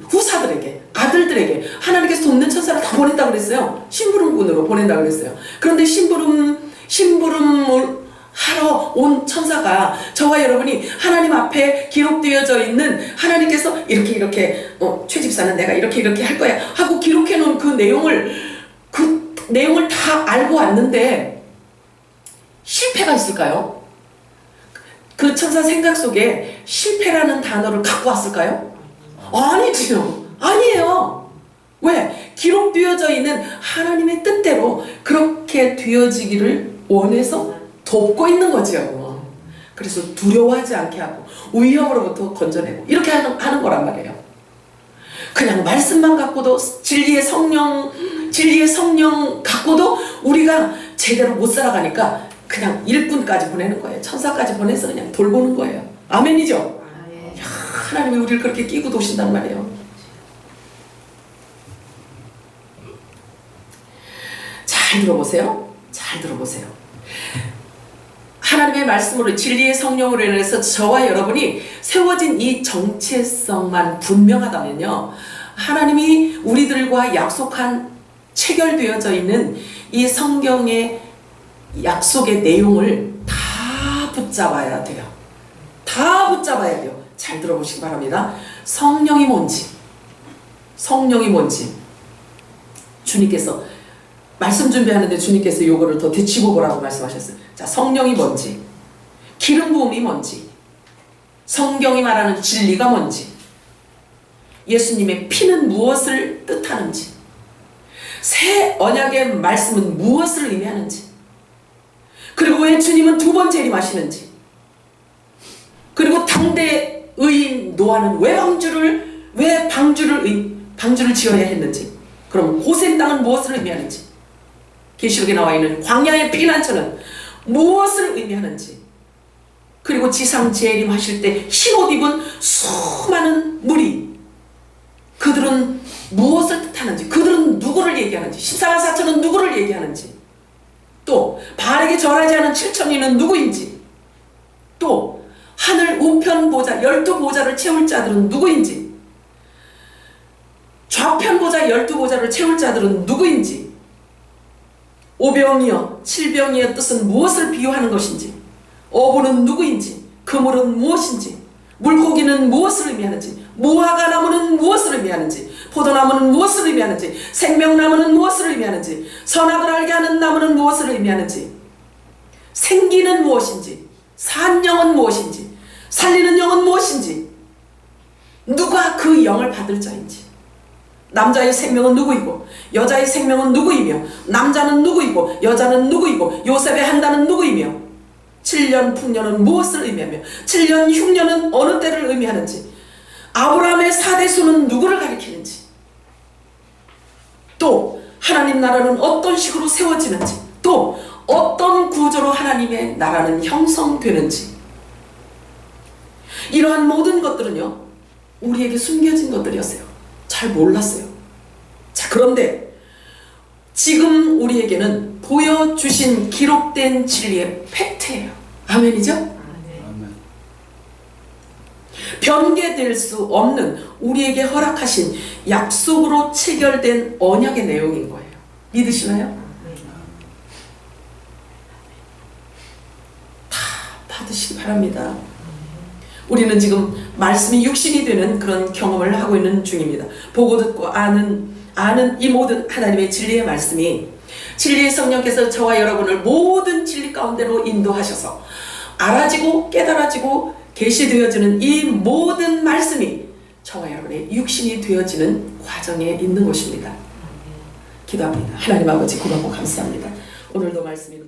후사들에게, 아들들에게 하나님께서 돕는 천사를 다 보낸다고 그랬어요. 심부름꾼으로 보낸다고 그랬어요. 그런데 심부름을 하러 온 천사가 저와 여러분이 하나님 앞에 기록되어져 있는 하나님께서 이렇게 최 집사는 내가 이렇게 할 거야 하고 기록해 놓은 그 내용을 다 알고 왔는데 실패가 있을까요? 그 천사 생각 속에 실패라는 단어를 갖고 왔을까요? 아니지요. 아니에요. 왜? 기록되어져 있는 하나님의 뜻대로 그렇게 되어지기를 원해서 돕고 있는 거죠. 그래서 두려워하지 않게 하고 위험으로부터 건져내고 이렇게 하는 거란 말이에요. 그냥 말씀만 갖고도 진리의 성령 갖고도 우리가 제대로 못 살아가니까 그냥 일꾼까지 보내는 거예요. 천사까지 보내서 그냥 돌보는 거예요. 아멘이죠? 야, 하나님이 우리를 그렇게 끼고 도신단 말이에요. 잘 들어보세요. 잘 들어보세요. 하나님의 말씀으로 진리의 성령으로 인해서 저와 여러분이 세워진 이 정체성만 분명하다면요, 하나님이 우리들과 약속한 체결되어져 있는 이 성경의 약속의 내용을 다 붙잡아야 돼요. 다 붙잡아야 돼요. 잘 들어보시기 바랍니다. 성령이 뭔지 주님께서 말씀 준비하는데 주님께서 요거를 더 되짚어 보라고 말씀하셨어요. 자, 성령이 뭔지, 기름 부음이 뭔지, 성경이 말하는 진리가 뭔지, 예수님의 피는 무엇을 뜻하는지, 새 언약의 말씀은 무엇을 의미하는지, 그리고 왜 주님은 두 번 재림하시는지, 그리고 당대 의인 노아는 왜 방주를 지어야 했는지, 그럼 고센 땅은 무엇을 의미하는지, 계시록에 나와 있는 광야의 피난처는 무엇을 의미하는지, 그리고 지상 재림하실 때 흰옷 입은 수많은 무리, 그들은 무엇을 뜻하는지, 그들은 누구를 얘기하는지, 14만 4천은 누구를 얘기하는지, 또 바알에게 절하지 않은 7천인은 누구인지, 또 하늘 우편 보좌 12보좌를 채울 자들은 누구인지, 좌편 보좌 12보좌를 채울 자들은 누구인지, 오병이어 칠병이의 뜻은 무엇을 비유하는 것인지, 어부는 누구인지, 그물은 무엇인지, 물고기는 무엇을 의미하는지, 무화과 나무는 무엇을 의미하는지, 포도나무는 무엇을 의미하는지, 생명나무는 무엇을 의미하는지, 선악을 알게 하는 나무는 무엇을 의미하는지, 생기는 무엇인지, 산 영은 무엇인지, 살리는 영은 무엇인지, 누가 그 영을 받을 자인지, 남자의 생명은 누구이고 여자의 생명은 누구이며, 남자는 누구이고 여자는 누구이고 요셉의 한다는 누구이며, 7년 풍년은 무엇을 의미하며 7년 흉년은 어느 때를 의미하는지, 아브라함의 4대수는 누구를 가리키는지, 또 하나님 나라는 어떤 식으로 세워지는지, 또 어떤 구조로 하나님의 나라는 형성되는지, 이러한 모든 것들은요 우리에게 숨겨진 것들이었어요. 잘 몰랐어요. 자, 그런데 지금 우리에게는 보여주신 기록된 진리의 팩트예요. 아멘이죠? 아멘. 변개될 수 없는 우리에게 허락하신 약속으로 체결된 언약의 내용인 거예요. 믿으시나요? 다 받으시기 바랍니다. 우리는 지금 말씀이 육신이 되는 그런 경험을 하고 있는 중입니다. 보고 듣고 아는 이 모든 하나님의 진리의 말씀이, 진리의 성령께서 저와 여러분을 모든 진리 가운데로 인도하셔서 알아지고 깨달아지고 계시되어지는 이 모든 말씀이 저와 여러분의 육신이 되어지는 과정에 있는 것입니다. 기도합니다. 하나님 아버지 고맙고 감사합니다. 오늘도 말씀이